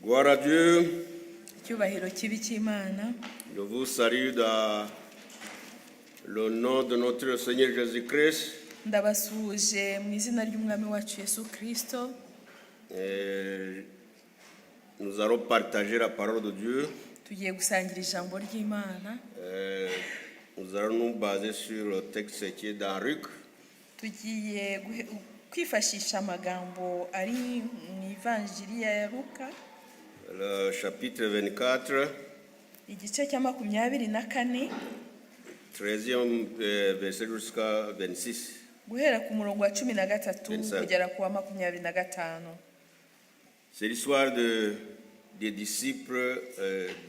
Gloire à Dieu. Icyubahiro kibi cy'Imana. Je vous salue dans le nom de notre Seigneur Jésus-Christ. Ndabasuhuje mu izina ry'Umwami wacu Yesu Kristo. Nous allons partager la parole de Dieu. Tugiye gusangira ijambo ry'Imana. Nous allons nous baser sur le texte qui est dans Luc. Tugiye kwifashisha amagambo ari mu Ivanjiri ya Luka. Le chapitre 24. Igice cya 24. 13e verset jusqu'à 26. Guhera ku murongo wa 13 kugera ku wa 25. C'est l'histoire des disciples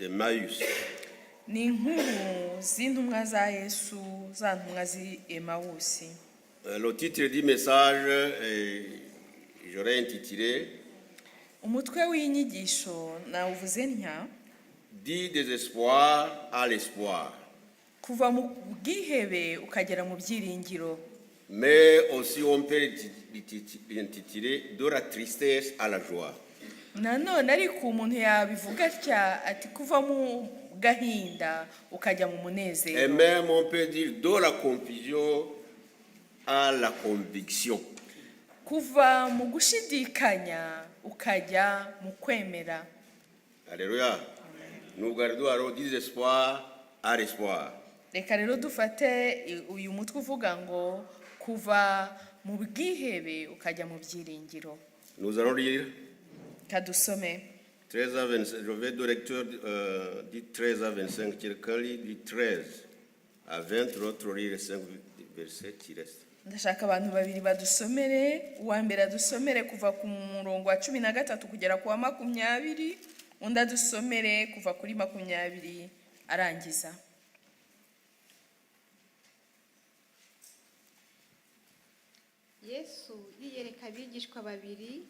de Maïus. Ni inkuru z'intumwa za Yesu, za ntumwa zi Emawusi. Le titre du message, j'aurais intitulé Umutwe w'inyigisho nawuvuze ntya Du désespoir à l'espoir. Kuva mu bwihebe ukagera mu byiringiro. Mais aussi on peut l'intituler de la tristesse à la joie. Nanone ariko umuntu yabivuga atya ati kuva mu gahinda ukajya mu Et munezero. même on peut dire de la confusion à la conviction. Kuva mu gushidikanya ukajya mu kwemera. Alléluia. Nous gardons alors du désespoir à l'espoir. Reka rero dufate uyu mutwe uvuga ngo kuva mu bwihebe ukajya mu byiringiro. Nous allons lire Kadusome 13 à 25. Je vais de lecteur du 13 à 25. Quelqu'un lit du 13 à 20. L'autre lit les 5 versets qui restent. Ndashaka abantu babiri badusomere. Uwa mbere adusomere kuva ku murongo wa 13 kugera ku wa 20. Undi adusomere kuva kuri 20 arangiza. Yesu yiyereka abigishwa babiri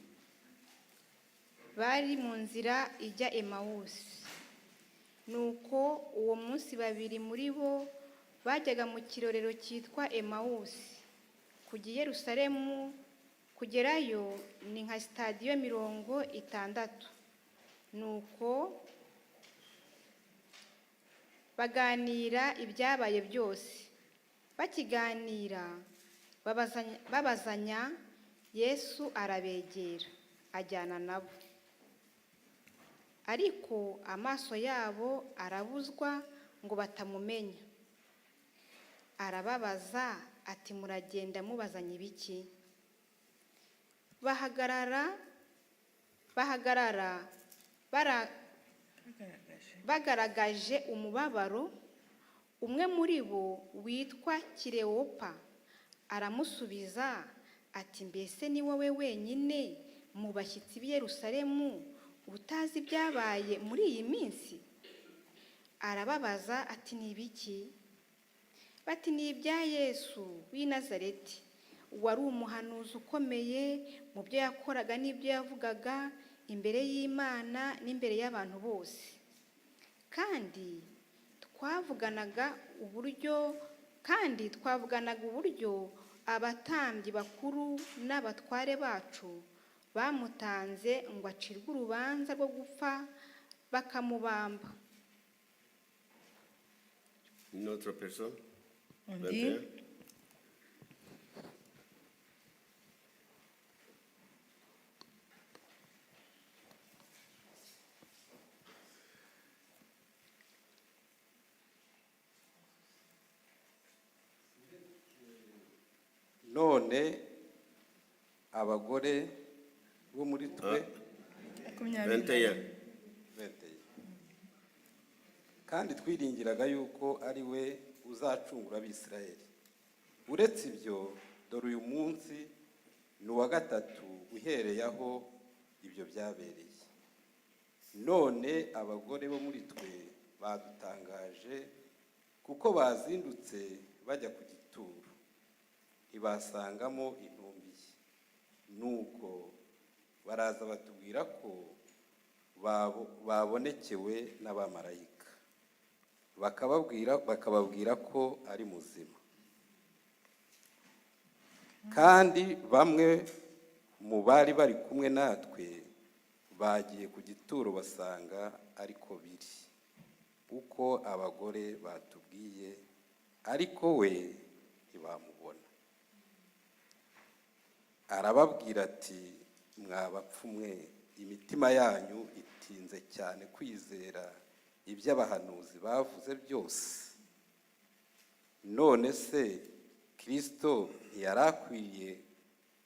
bari mu nzira ijya Emawusi. Nuko uwo munsi babiri muri bo bajyaga mu kirorero cyitwa Emawusi. Kujya i Yerusalemu kugerayo ni nka sitadiyo 60. Nuko baganira ibyabaye byose. Bakiganira babazanya, Yesu arabegera ajyana nabo. Ariko amaso yabo arabuzwa ngo batamumenya. Arababaza ati muragenda mubazanya ibiki? Bahagarara bagaragaje umubabaro. Umwe muri bo witwa Kileopa aramusubiza ati mbese ni wowe wenyine mu bashyitsi b'i Yerusalemu utazi ibyabaye muri iyi minsi? Arababaza ati ni ibiki? Bati ni ibya Yesu w'i Nazareti, wari umuhanuzi ukomeye mu byo yakoraga n'ibyo yavugaga imbere y'Imana n'imbere y'abantu bose. Kandi twavuganaga uburyo abatambyi bakuru n'abatware bacu bamutanze ngo acirwe urubanza rwo gupfa bakamubamba. Une autre personne? Undi 21. None abagore bo muri twe 21. kandi twiringiraga yuko ari we uzacungura abisirayeli. Uretse ibyo, dore uyu munsi ni uwa 3 uhereye aho ibyo byabereye. None abagore bo muri twe badutangaje kuko bazindutse bajya ku gituro ntibasangamo intumbi. Nuko baraza batubwira ko babonekewe n'abamarayika, bakababwira ko ari muzima. Kandi bamwe mu bari bari kumwe natwe bagiye ku gituro basanga ariko biri uko abagore batubwiye, ariko we ntibamubona. Arababwira ati, mwa bapfu mwe, imitima yanyu itinze cyane kwizera ibyo abahanuzi bavuze byose. None se Kristo ntiyari akwiriye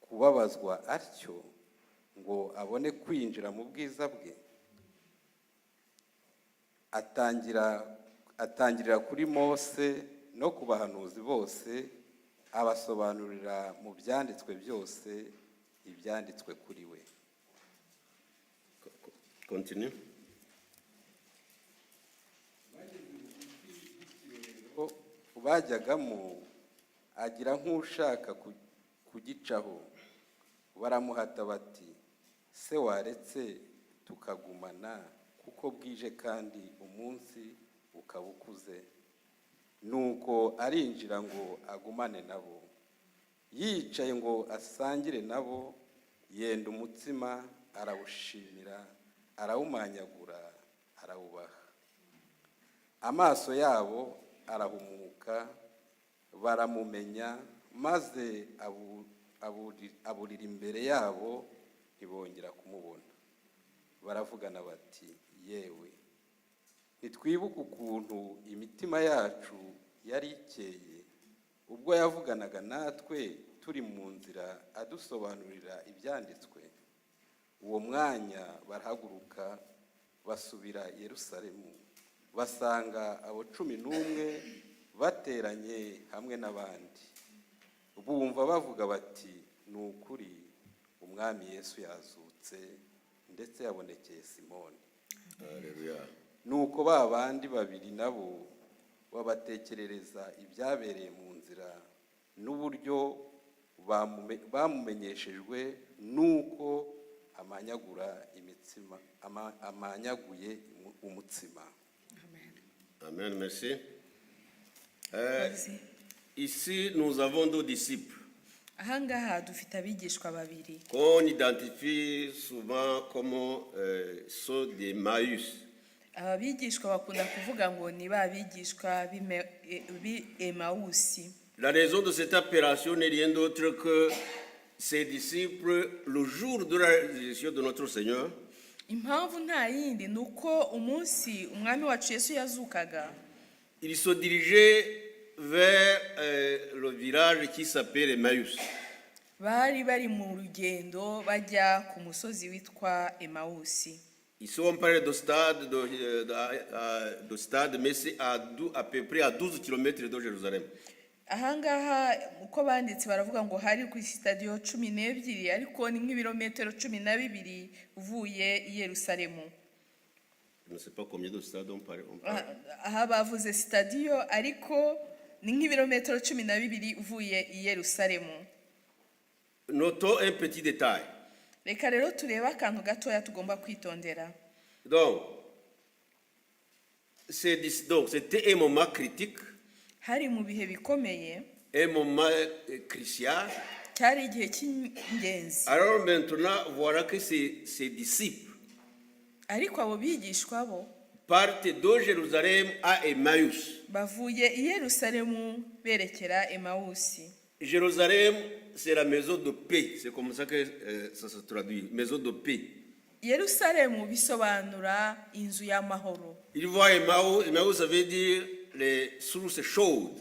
kubabazwa atyo ngo abone kwinjira mu bwiza bwe? Atangirira kuri Mose no ku bahanuzi bose, abasobanurira mu byanditswe byose ibyanditswe kuri we. Continue. Bajyagamo agira nk'ushaka kugicaho, baramuhata bati, se waretse tukagumana kuko bwije kandi umunsi ukaba ukuze? Nuko arinjira ngo agumane nabo. Yicaye ngo asangire nabo, yenda umutsima, arawushimira, arawumanyagura, arawubaha. Amaso yabo arahumuka, baramumenya, maze aburira imbere yabo, ntibongera kumubona. Baravugana bati, yewe ntitwibuka ukuntu imitima yacu yari ikeye ubwo yavuganaga natwe turi mu nzira adusobanurira ibyanditswe? Uwo mwanya barahaguruka basubira i Yerusalemu, basanga abo 11 bateranye hamwe n'abandi. Bumva bavuga bati, ni ukuri umwami Yesu yazutse, ndetse yabonekeye Simoni. Haleluya. Nuko ba bandi babiri nabo babatekerereza ibyabereye mu nzira n'uburyo bamumenyeshejwe, nuko amanyaguye umutsima. Amen, merci. Ici, nous avons 2 disciples ahangaha dufite abigishwa babiri qu'on identifie souvent comme ceux des Maïs. aba bigishwa bakunda kuvuga ngo ni ba bigishwa b'Emawusi. La raison de cette appellation n'est rien d'autre que ces disciples, le jour de la résurrection de notre Seigneur, Impamvu nta yindi ni uko umunsi umwami wacu Yesu yazukaga, ils se dirigeaient vers le village qui s'appelle Emmaüs. bari mu rugendo bajya ku musozi witwa Emawusi. Ici, on parle de stade, mais c'est à peu près à 12 km de Jérusalem. Ahangaha uko banditse baravuga ngo hari ku stadiyo 12 ariko ni nk'ibirometero 12 uvuye i Yerusalemu. Je ne sais pas combien de stades on parle. Aha bavuze stadiyo ariko ni nk'ibirometero 12 uvuye i Yerusalemu. Notons un petit détail. Reka rero turebe akantu gatoya tugomba kwitondera. Donc, c'était un moment critique, Hari mu bihe bikomeye, un moment crucial. cyari igihe cy'ingenzi. Alors maintenant, voilà que ces disciples Ariko abo bigishwa bo partent de Jérusalem à Emmaüs. bavuye i Yerusalemu berekera Emawusi. Jérusalem, c'est la maison de paix. C'est comme ça que ça se traduit, maison de paix. Yerusalemu bisobanura inzu y'amahoro. Il voit Emmaüs, Emmaüs, ça veut dire les sources chaudes.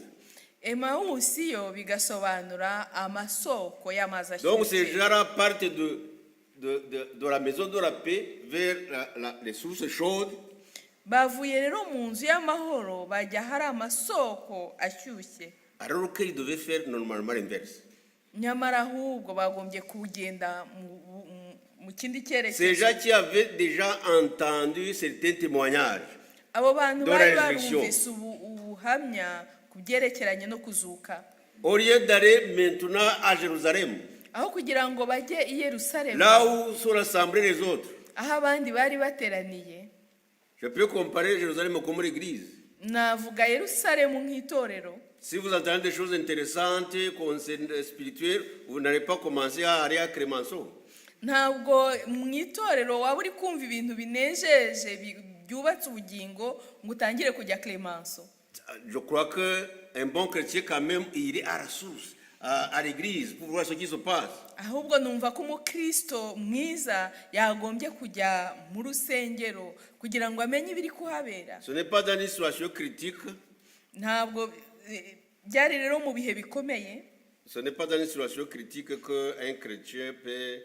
Emawusi yo bigasobanura amasoko y'amazi Donc ces ashyushye. gens-là partent de la maison de la paix vers les sources chaudes. Bavuye rero mu nzu y'amahoro bajya hari amasoko ashyushye. Alors qu'ils devaient faire normalement l'inverse. Nyamara ahubwo bagombye kugenda mu kindi Ces cyerekezo. gens qui avaient déjà entendu certains témoignages Abo bantu de bari la résurrection. barumvise ubuhamya ku byerekeranye no kuzuka. Au lieu d'aller maintenant à Jérusalem, Aho kugira ngo bajye i Yerusalemu, là où sont rassemblés les autres. aho abandi bari bateraniye, Je peux comparer Jérusalem comme l'église. navuga Yerusalemu nk'itorero. Si vous entendez des choses intéressantes, spirituelles, vous n'allez pas commencer à aller à Clémenceau. ntabwo mu itorero waba uri kumva ibintu binejeje byubatse ubugingo ngo utangire kujya Clémenceau. Je crois qu'un bon chrétien, quand même, il est à la source, à l'église, pour voir ce qui se passe. Ahubwo numva ko umukristo mwiza yagombye kujya mu rusengero kugira ngo amenye ibiri kuhabera. Ce n'est pas dans une situation critique, Ntabwo byari rero mu bihe bikomeye. ce n'est pas dans une situation critique qu'un chrétien peut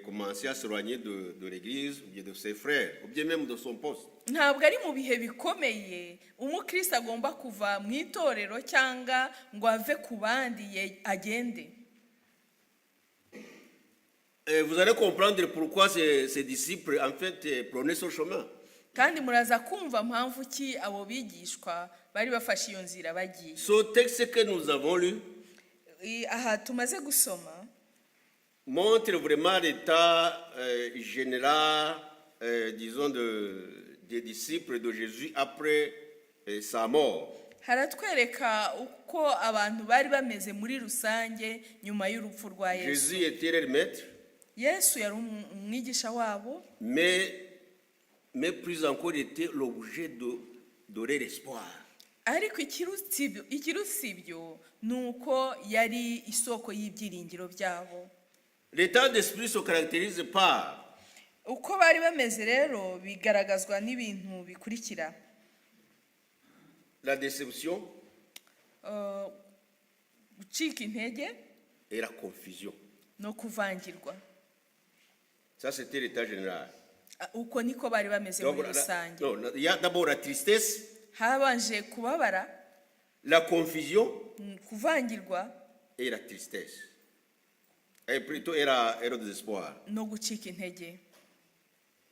commencer à s'éloigner de l'église, ou bien de ses frères, ou bien même de son poste. Ntabwo ari mu bihe bikomeye umukristo agomba kuva mu itorero cyangwa ngo ave ku bandi agende. Et vous allez comprendre pourquoi ces disciples, en fait, prenaient ce chemin. Kandi muraza kumva mpamvu ki abo bigishwa bari bafashe iyo nzira bagiye. Ce texte que nous avons lu Aha tumaze gusoma montre vraiment l'état général, disons, des disciples de Jésus après sa mort. haratwereka uko abantu bari bameze muri rusange nyuma y'urupfu rwa Yesu. Jésus était leur maître, Yesu yari umwigisha wabo, mais plus encore il était l'objet de leur espoir. ariko ikirutsi ibyo ni uko yari isoko y'ibyiringiro byabo. L'état d'esprit se caractérise par Uko bari bameze rero bigaragazwa n'ibintu bikurikira: la déception gucika intege et la confusion. no kuvangirwa. Ça, c'était l'état général. Uko niko bari bameze Donc, muri rusange. il y a d'abord la tristesse, Habanje kubabara, la confusion kuvangirwa et la tristesse. Et plutôt, et le désespoir. no gucika intege.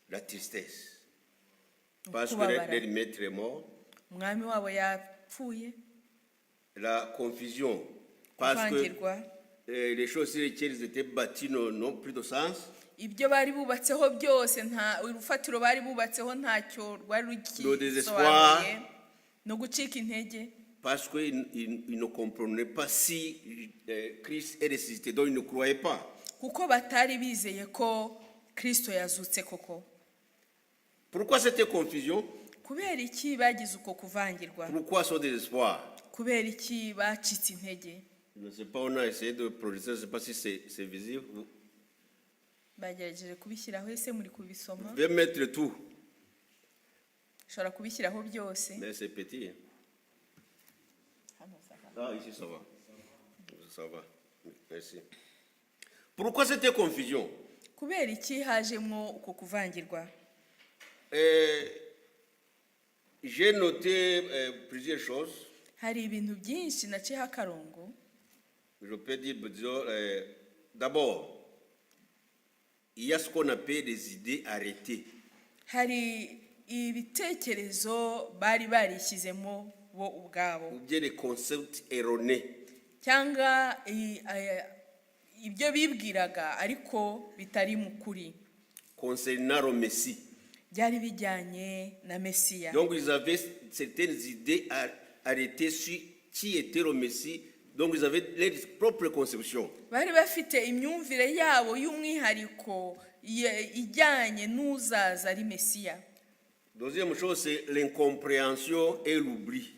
La tristesse. Parce que Kubabara. leur maître est mort. Umwami wabo yapfuye. La confusion. Parce que Kuvangirwa, les choses sur lesquelles ils étaient bâtis n'ont plus de sens. ibyo bari bubatseho byose nta urufatiro bari bubatseho ntacyo rwari rukisobanuye. No gucika intege, Parce qu'ils ne comprenaient pas si Christ est ressuscité. Donc ils ne croyaient pas. kuko batari bizeye ko Kristo yazutse koko. Pourquoi cette confusion? Kubera iki bagize uko kuvangirwa? Pourquoi ce désespoir? Kubera iki bacitse intege? Je ne sais pas, on a essayé de produire, je ne sais pas si c'est visible. Vous Bagerageje kubishyiraho, ese muri kubisoma? pouvez mettre tout, Ushobora kubishyiraho byose. mais c'est petit. Hano saka. Ah, ici ça va. Ça va. Merci. Pourquoi cette confusion? Kubera iki hajemo uko kuvangirwa? J'ai noté plusieurs choses. Hari ibintu byinshi naciyeho akarongo. Je peux dire, disons, d'abord, il y a ce qu'on appelle des idées arrêtées. Hari ibitekerezo bari barishyizemo bo ubwabo, Ou bien des concepts erronés. cyangwa ibyo bibwiraga ariko bitari mu kuri, Concernant le Messie. byari bijyanye na Mesiya. Donc ils avaient certaines idées arrêtées sur qui était le Messie. Donc ils avaient leurs propres conceptions. Bari bafite imyumvire yabo y'umwihariko ijyanye n'uzaza ari Mesiya. Deuxième chose, c'est l'incompréhension et l'oubli.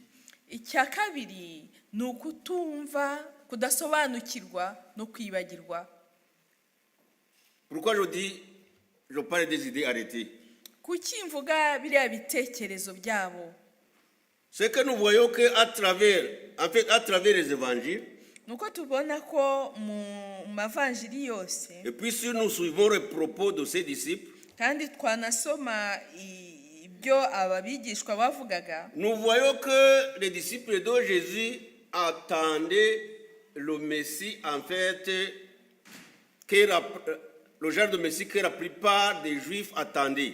Icya kabiri ni ukutumva, kudasobanukirwa no kwibagirwa. Pourquoi je parle des idées arrêtées? Kuki mvuga biriya bitekerezo byabo? C'est que nous voyons qu'à travers, à travers les évangiles, Nuko tubona ko mu mavanjiri yose, et puis si nous suivons les propos de ces disciples, kandi twanasoma ibyo ababigishwa bavugaga, nous voyons que les disciples de Jésus attendaient le Messie, en fait, le genre de Messie que la plupart des Juifs attendaient.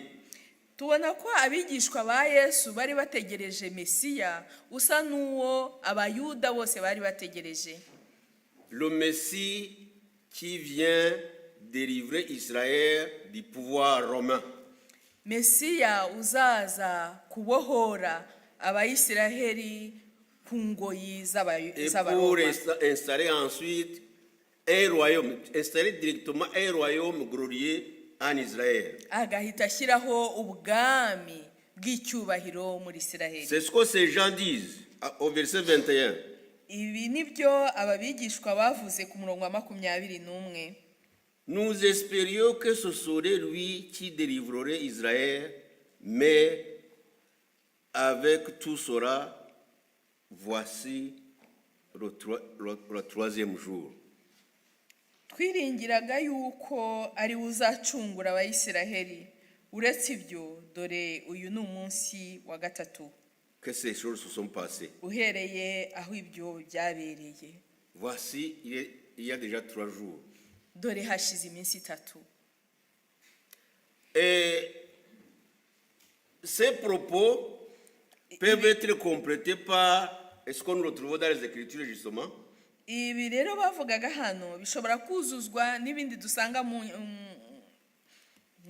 tubona ko abigishwa ba Yesu bari bategereje Mesiya usa n'uwo abayuda bose bari bategereje. Le Messie qui vient délivrer Israël du pouvoir romain. Mesiya uzaza kubohora abayisiraheli ku ngoyi Et pour z'abaroma, installer ensuite un royaume, installer directement un royaume glorieux en Israël. agahita ashyiraho ubwami bw'icyubahiro muri Isiraheli. C'est ce que ces gens disent au verset 21. Ibi nibyo ababigishwa bavuze ku murongo wa 21. Nous espérions que ce serait lui qui délivrerait Israël, mais avec tout cela, voici le troisième jour. Twiringiraga yuko ari uzacungura abayisiraheli, uretse ibyo dore uyu ni umunsi wa gatatu Que ces choses se sont passées. uhereye aho ibyo byabereye. Voici, il y a déjà 3 jours. Dore hashize iminsi 3. Et ces propos peuvent être complétés par ce qu'on retrouve dans les Écritures justement. Ibi rero bavugaga hano bishobora kuzuzwa n'ibindi dusanga mu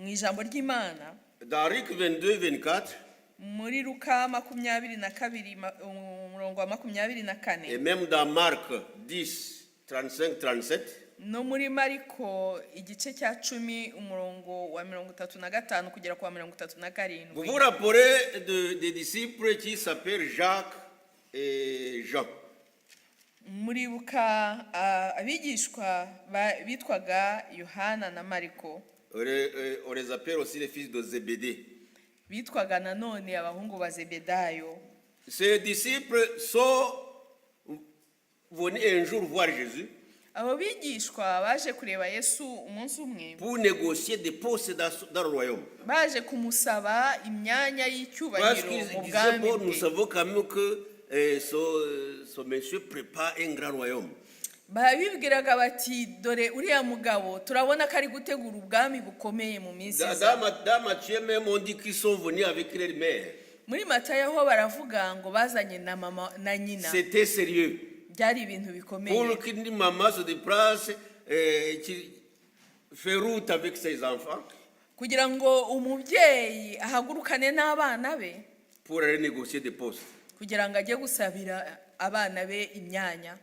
ijambo ry'Imana. Dans Luc 22, 24, Muri Luka 22 umurongo wa 24. et même dans Marc 10, 35, 37, No muri Mariko igice cya 10 umurongo wa 35 kugera kwa 37. vous vous rappelez des disciples qui s'appellent Jacques et Jean. Muribuka abigishwa bitwaga Yohana na Mariko, On les appelle aussi les fils de Zébédée. bitwaga nanone abahungu ba Zebedayo. Ces disciples sont venus un jour voir Jésus Abo bigishwa baje kureba Yesu umunsi umwe, pour négocier des postes dans le royaume. baje kumusaba imyanya Parce y'icyubahiro qu'ils mu disaient, bwami bon, nous bwe. savons quand même que ce monsieur prépare un grand royaume. Bibwiraga bati dore uriya mugabo turabona ko ari gutegura ubwami bukomeye mu minsi iza. Dans Matthieu même, on dit qu'ils sont venus avec leur mère. Muri Matayo ho baravuga ngo bazanye na mama na nyina. C'était sérieux. Byari ibintu bikomeye. Pour qu'une maman se déplace, qui fait route avec ses enfants, Kugira ngo umubyeyi ahagurukane n'abana be, pour aller négocier des postes. kugira ngo ajye gusabira abana be imyanya.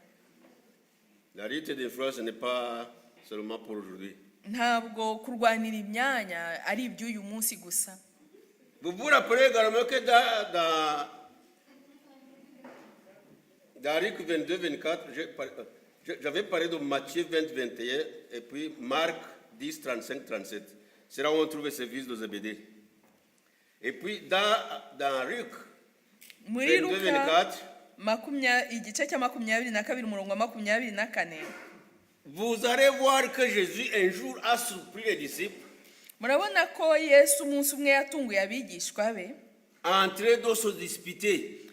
La lutte d'influence n'est pas seulement pour aujourd'hui. Ntabwo kurwanira imyanya ari iby'uyu munsi gusa. Vous vous rappelez également que dans Luc 22, 24, j'avais parlé de Matthieu 20, 21 et puis Marc 10, 35, 37. C'est là où on trouve ces fils de Zébédée. Et puis dans Luc Muri 22, Luka 24, igice cya 22 umurongo wa 24, vous allez voir que Jésus un jour a surpris les disciples murabona ko Yesu umunsi umwe yatunguye abigishwa be, en train de se disputer,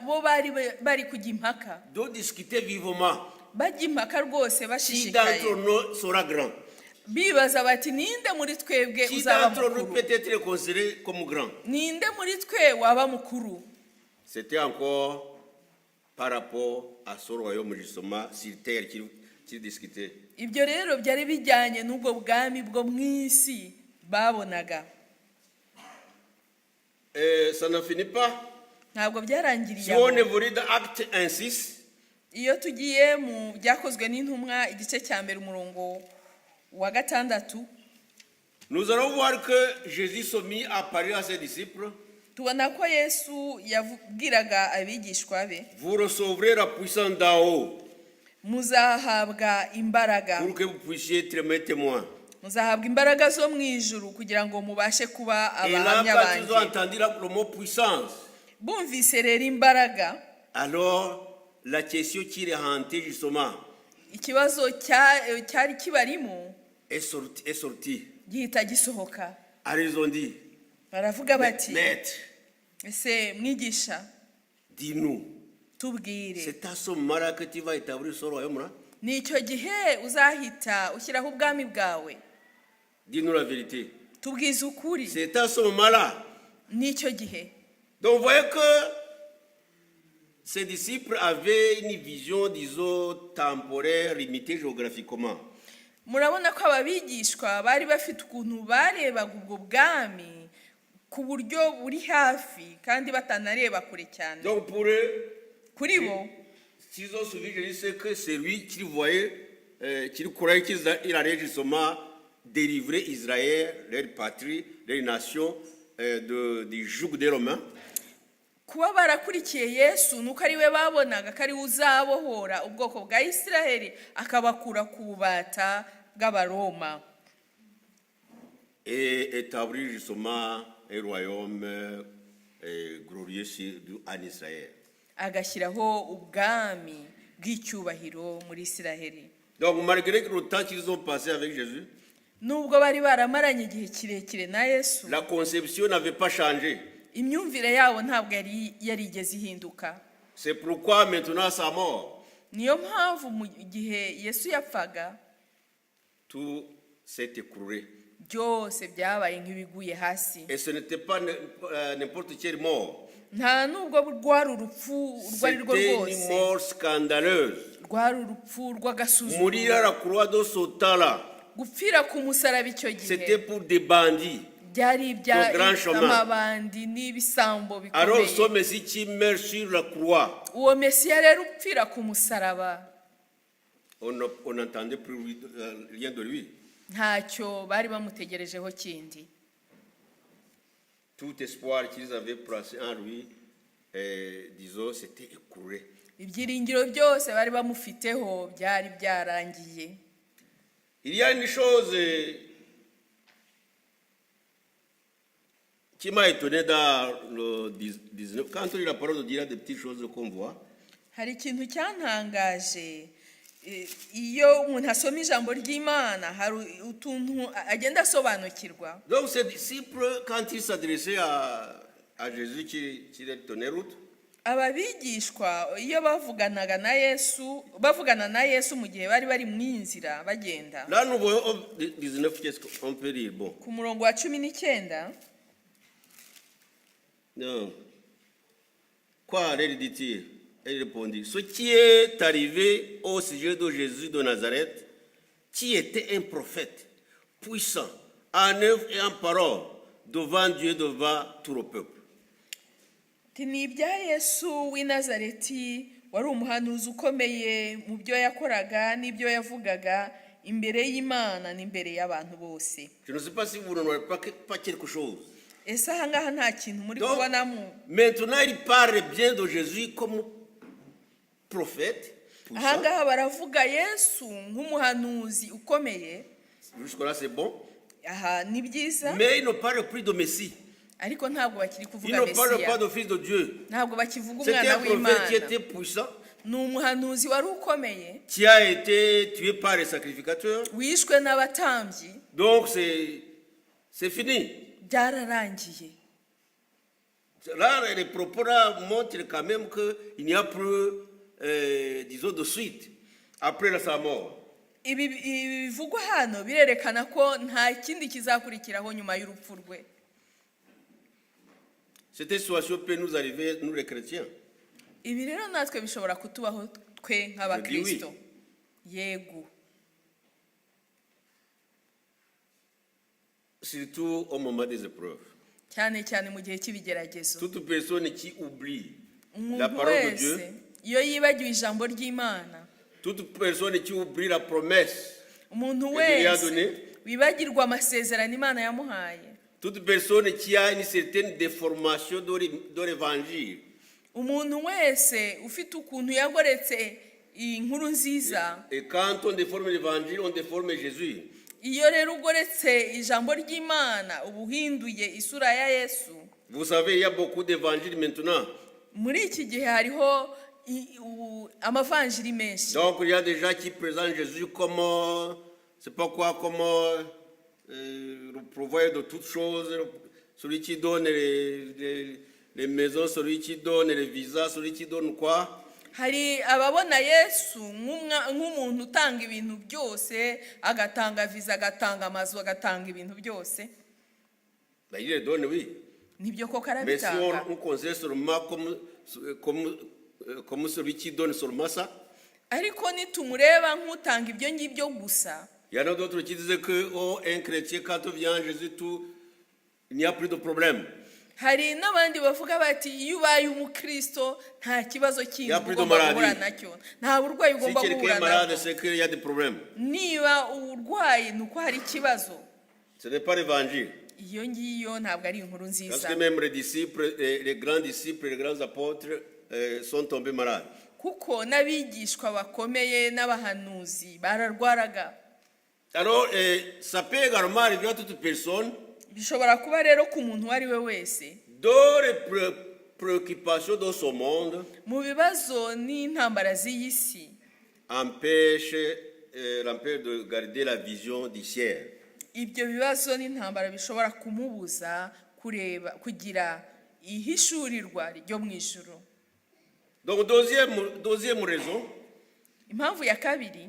bo bari kujya impaka, de discuter vivement. bajya impaka rwose Qui bashishikaye, d'entre nous sera grand? bibaza bati ninde muri twebwe Qui uzaba d'entre nous mukuru, peut être considéré comme grand? ninde muri twe waba mukuru. C'était encore par rapport à ce royaume justement sur terre qu'il discutait. Ibyo rero byari bijyanye n'ubwo bwami bwo mu isi babonaga. Et ça ne finit pas. Ntabwo byarangiriye Si aho. on évolue dans Acte 1:6, Iyo tugiye mu byakozwe n'intumwa igice cya mbere umurongo wa 6, nous allons voir que Jésus se mit à parler à ses disciples. tubona ko Yesu yabwiraga abigishwa be, Vous recevrez la puissance d'en haut muzahabwa imbaraga, pour que vous puissiez être mes témoins. muzahabwa imbaraga zo mu ijuru kugira ngo mubashe kuba Et là, abahamya quand ils ont banjye. entendu le mot puissance, Bumvise rero imbaraga, alors la question qui les hantait justement ikibazo cyari kibarimo est sortie. gihita gisohoka. Alors ils ont dit, Baravuga bati, Maître, ese mwigisha dis-nous, tubwire, c'est à ce moment-là que tu vas établir ce royaume-là? ni icyo gihe uzahita ushyiraho ubwami bwawe? Dis-nous la vérité. Tubwize ukuri, C'est à ce moment-là. ni icyo gihe. Donc vous voyez que ces disciples avaient une vision, disons, temporaire, limitée géographiquement. Murabona ko ababigishwa bari bafite ukuntu barebaga ubwo bwami ku buryo buri hafi kandi batanareba kure cyane. Donc pour eux, Kuri bo s'ils ont suivi Jésus, c'est que c'est lui qu'ils voyaient qui courait qu'il allait justement délivrer Israël, leur patrie, leur nation du joug des Romains. kuba barakurikiye yesu nuko ari we babonaga ko ari we uzabohora ubwoko bwa isiraheli akabakura ku bubata bw'abaroma Et établir justement un royaume glorieux en Israël. agashyiraho ubwami bw'icyubahiro muri isiraheli. Donc malgré le temps qu'ils ont passé avec Jésus, nubwo bari baramaranye igihe kirekire na yesu, la conception n'avait pas changé. imyumvire yabo ntabwo yarigeze ihinduka. C'est pourquoi maintenant sa mort, niyo mpamvu mu gihe yesu yapfaga tout s'est écroulé. byose byabaye nk'ibiguye hasi. Et ce n'était pas n'importe quelle mort. nta nubwo rwari urupfu urwo ari rwo C'était une rwose, mort scandaleuse. rwari urupfu rw'agasuzuguro. Mourir à la croix de ce temps-là, gupfira ku musaraba icyo c'était gihe pour des bandits. byari le grand chemin. iby'amabandi n'ibisambo Alors bikomeye. ce Messie qui meurt sur la croix, uwo mesiya rero upfira ku musaraba on n'entendait plus rien de lui. ntacyo bari bamutegerejeho kindi. Tout espoir qu'ils avaient placé en lui, disons, s'était écroulé. ibyiringiro byose bari bamufiteho byari byarangiye. Il y a une chose qui m'a étonné dans le 19. Quand on lit la parole de Dieu, il y a des petites choses qu'on voit. hari ikintu cyantangaje iyo umuntu asoma ijambo ry'Imana hari utuntu agenda asobanukirwa. Donc ces disciples, quand ils s'adressaient à Jésus qui leur tenait route, aba bigishwa iyo bavugana na yesu mu gihe bari bari mu nzira bagenda. là nous voyons au 19, qu'est-ce qu'on peut dire? Bon, ku murongo wa 19 non. Quoi leur dit-il? Il répondit, ce qui est arrivé au sujet de Jésus de Nazareth, qui était un prophète, puissant, en œuvre et en parole, devant Dieu et devant tout le peuple. ni ibya yesu w'i Nazareti wari umuhanuzi ukomeye mu byo yakoraga n'ibyo yavugaga imbere y'Imana n'imbere y'abantu bose. Je ne sais pas si vous ne voyez pas quelque chose. ese aha ngaha nta kintu muri Donc, kubonamo? maintenant, il parle bien de Jésus comme prophète. aha puissant. ngaha baravuga yesu nk'umuhanuzi ukomeye. Jusque-là, c'est bon. aha ni byiza, Mais il ne parle plus de Messie. ariko ntabwo bakiri Il kuvuga ne parle pas mesiya, de Fils de Dieu. ntabwo bakivuga C'était umwana un prophète qui w'Imana. était puissant, ni umuhanuzi wari ukomeye qui a été tué par les sacrificateurs. wishwe n'abatambyi. Donc, c'est fini. byararangiye. Là, les propos là montrent quand même qu'il n'y a plus, disons, de suite après sa mort. ibi bivugwa hano birerekana ko nta kindi kizakurikiraho nyuma y'urupfu rwe. Cette situation peut nous arriver, nous les chrétiens. ibi rero natwe bishobora kutubaho twe nk'abakristo. yego, Surtout au moment des épreuves. cyane cyane mu gihe cy'ibigeragezo. Toute personne qui oublie la umuntu parole de Dieu, wese iyo yibagiwe ijambo ry'Imana, toute personne qui oublie la promesse umuntu que Dieu lui a wese donnée, wibagirwa amasezerano Imana yamuhaye, toute personne qui a une certaine déformation de l'évangile, umuntu wese ufite ukuntu yagoretse inkuru nziza. et quand on déforme l'évangile, on déforme Jésus. iyo rero ugoretse ijambo ry'Imana uba uhinduye isura ya Yesu. Vous savez, il y a beaucoup d'évangiles maintenant. muri iki gihe hariho amavanjiri menshi. Donc, il y a des gens qui présentent Jésus comme, c'est pas quoi, comme le pourvoyeur de toutes choses, celui qui donne les maisons, celui qui donne les visas, celui qui donne quoi. hari ababona Yesu nk'umuntu utanga ibintu byose, agatanga viza, agatanga amazu, agatanga ibintu byose. Ben, il les donne, oui. nibyo koko Mais si arabitanga, on considère seulement comme celui qui donne seulement ça, ariko nitumureba nk'utanga ibyo ngibyo gusa, il y en a d'autres qui disent que un chrétien, quand on vient à Jésus, il n'y a plus de problème. hari n'abandi bavuga bati iyo ubaye umukristo nta kibazo kindi Ya plus de ugomba maladie. guhura nacyo, nta burwayi Si ugomba quelqu'un guhura est malade, nabwo. c'est qu'il y a des problèmes. Niba urwaye ni uko hari ikibazo, Ce n'est pas l'évangile. iyo ngiyo ntabwo ari inkuru Parce nziza, que même les disciples, les grands disciples, les grands apôtres sont tombés malades. kuko n'abigishwa bakomeye n'abahanuzi bararwaraga. Alors, ça peut également arriver à toute personne Bishobora kuba rero ku muntu uwo ari we wese dont les préoccupations dans ce monde mu bibazo n'intambara z'iyi si empêchent de garder la vision du ciel. ibyo bibazo n'intambara bishobora kumubuza kugira ihishurirwa ryo mu ijuru. Donc, deuxième raison, Impamvu ya kabiri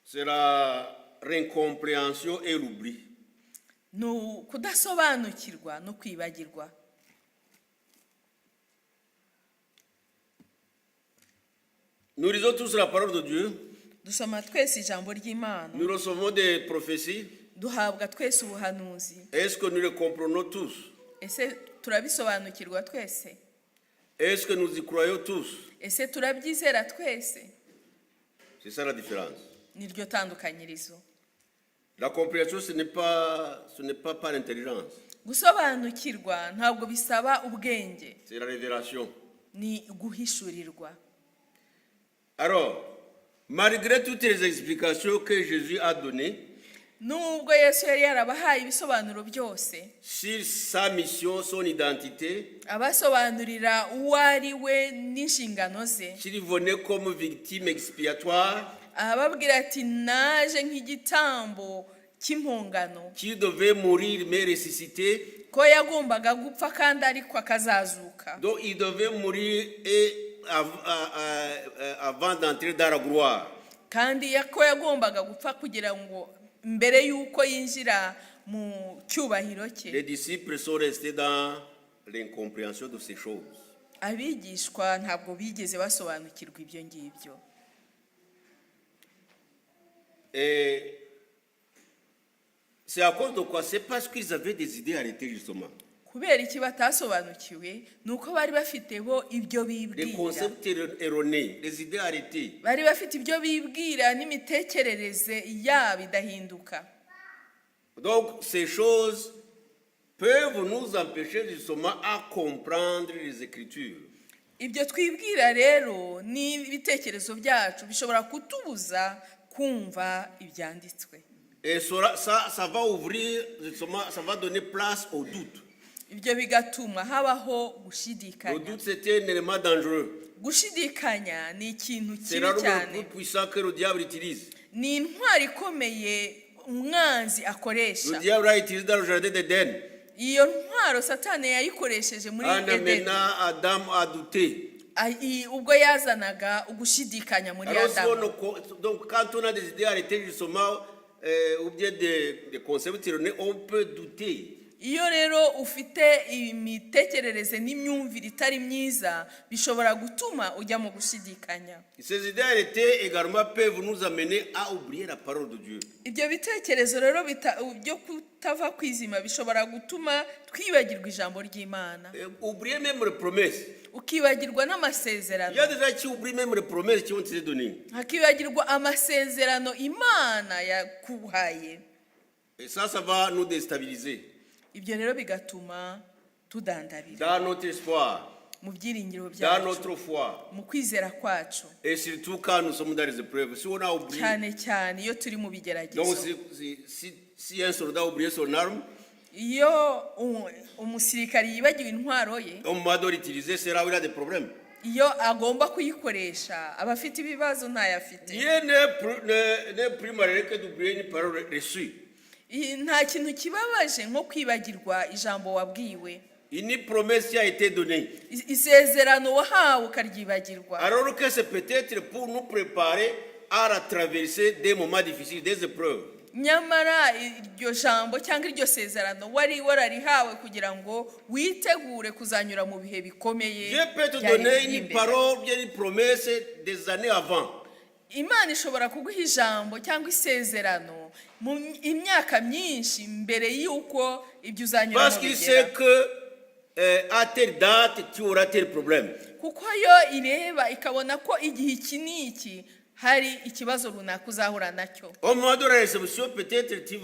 c'est la réincompréhension et l'oubli. ni ukudasobanukirwa no kwibagirwa. Nous lisons tous la parole de Dieu, Dusoma twese ijambo ry'Imana, nous recevons des prophéties. duhabwa twese ubuhanuzi. Est-ce que nous les comprenons tous? Ese turabisobanukirwa twese? Est-ce que nous y croyons tous? Ese turabyizera twese? C'est ça la différence. Niryo tandukanyirizo. La compréhension, ce n'est pas par l'intelligence, Gusobanukirwa ntabwo bisaba ubwenge, c'est la révélation. ni guhishurirwa. Alors, malgré toutes les explications que Jésus a données Nubwo Yesu yari yarabahaye ibisobanuro byose, sur sa mission, son identité, abasobanurira uwo ari we n'inshingano ze, qu'il venait comme victime expiatoire, ababwira ati naje nk'igitambo cy'impongano, qu'il devait mourir mais ressusciter. ko yagombaga gupfa kandi ariko akazazuka, Donc il devait mourir avant d'entrer dans la gloire. kandi ko yagombaga gupfa kugira ngo mbere y'uko yinjira mu cyubahiro cye. Les disciples sont restés dans l'incompréhension de ces choses. Abigishwa ntabwo bigeze basobanukirwa ibyo ngibyo. Et c'est à cause de quoi? C'est parce qu'ils avaient des idées arrêtées justement. Kubera iki batasobanukiwe ni uko bari bafite bo ibyo Les bibwira, concepts erronés, les idées arrêtées. bari bafite ibyo bibwira n'imitekerereze yabo idahinduka. Donc ces choses peuvent nous empêcher justement à comprendre les Écritures. Ibyo twibwira rero n'ibitekerezo byacu bishobora kutubuza kumva ibyanditswe. Et ça va ouvrir, justement, ça va donner place au doute. Ibyo bigatuma habaho Le gushidikanya. doute, c'est un élément dangereux. Gushidikanya ni ikintu C'est kibi l'arme le cyane, plus puissant que le diable utilise. ni intwari ikomeye umwanzi Le akoresha. diable a utilisé dans le jardin d'Éden Iyo ntwaro Satani yayikoresheje muri en Edeni, amenant Adam à douter. ubwo yazanaga ugushidikanya muri Alors, Adamu. donc, quand on a des idées arrêtées, justement, ou bien des concepts erronés, on peut douter. Iyo rero ufite imitekerereze n'imyumvire itari myiza bishobora gutuma ujya mu gushidikanya. Ces idées arrêtées également peuvent nous amener à oublier la parole de Dieu. Ibyo bitekerezo rero byo kutava kwizima bishobora gutuma twibagirwa ijambo ry'Imana, Et oublier même les promesses. ukibagirwa Il y a n'amasezerano, des gens qui oublient même les promesses qui ont été données. hakibagirwa amasezerano Imana yakuhaye. Et ça va nous déstabiliser Ibyo rero bigatuma tudandabira dans notre espoir, mu byiringiro dans byacu, notre foi. mu kwizera kwacu, Et surtout quand nous sommes dans les épreuves. Si on a oublié, cyane cyane iyo turi mu donc bigeragezo. si un soldat a oublié son arme, Iyo umusirikari yibagiwe intwaro ye, au moment de l'utiliser, c'est là où il a des problèmes. iyo agomba kuyikoresha aba afite ibibazo ntayafite. Rien n'est plus malheureux que d'oublier une parole reçue. Nta kintu kibabaje nko kwibagirwa ijambo wabwiwe, Une promesse qui a été donnée. isezerano wahawe ukaryibagirwa. Alors que c'est peut-être pour nous préparer à la traversée des moments difficiles, des épreuves. Nyamara iryo jambo cyangwa iryo sezerano wari wararihawe kugira ngo witegure kuzanyura mu bihe bikomeye. Dieu peut te byari donner biri une imbere. parole, bien une promesse des années avant. Imana ishobora kuguha ijambo cyangwa isezerano mu imyaka myinshi mbere y'uko ibyo Parce uzanyuramo qu'il sait bigera que à telle date, tu auras tel problème. kuko yo ireba ikabona ko igihe iki n'iki hari ikibazo runaka uzahura nacyo. Au moment de la réception, peut-être tu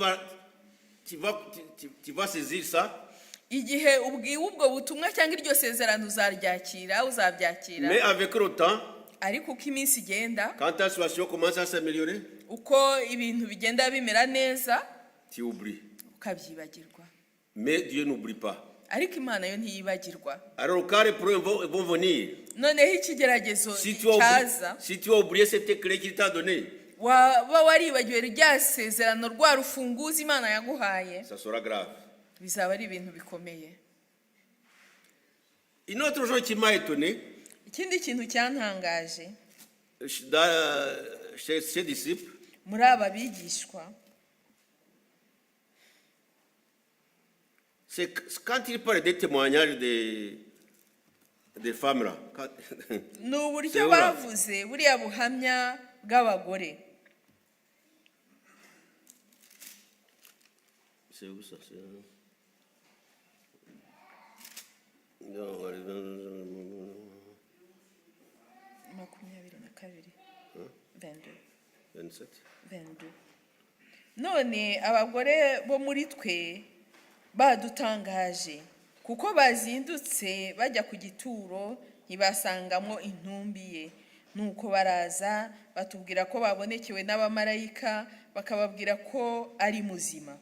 vas saisir ça. Igihe ubwiwe ubwo butumwa cyangwa iryo sezerano uzaryakira uzabyakira, Mais avec le temps, ariko uko iminsi igenda, quand ta situation commence à s'améliorer, uko ibintu bigenda bimera neza, tu oublies. ukabyibagirwa. Mais Dieu n'oublie pas. Ariko Imana yo ntiyibagirwa. Alors, quand les problèmes vont venir, Noneho ikigeragezo si cyaza, tu as oublié cette clé qu'il t'a donnée, waba waribagiwe rya sezerano rwa rufunguzo Imana yaguhaye, ça sera grave. bizaba ari ibintu bikomeye. Une autre chose qui m'a étonné, Ikindi kintu cyantangaje chez ses disciples, muri aba bigishwa, c'est quand il parle des témoignages des femmes là. ni uburyo C'est vrai. bavuze buriya buhamya bw'abagore. C'est où ça? Makumyabiri na kabiri. 27. 22. None abagore bo muri twe badutangaje kuko bazindutse bajya ku gituro ntibasangamo intumbi ye, nuko baraza batubwira ko babonekewe n'abamarayika bakababwira ko ari muzima.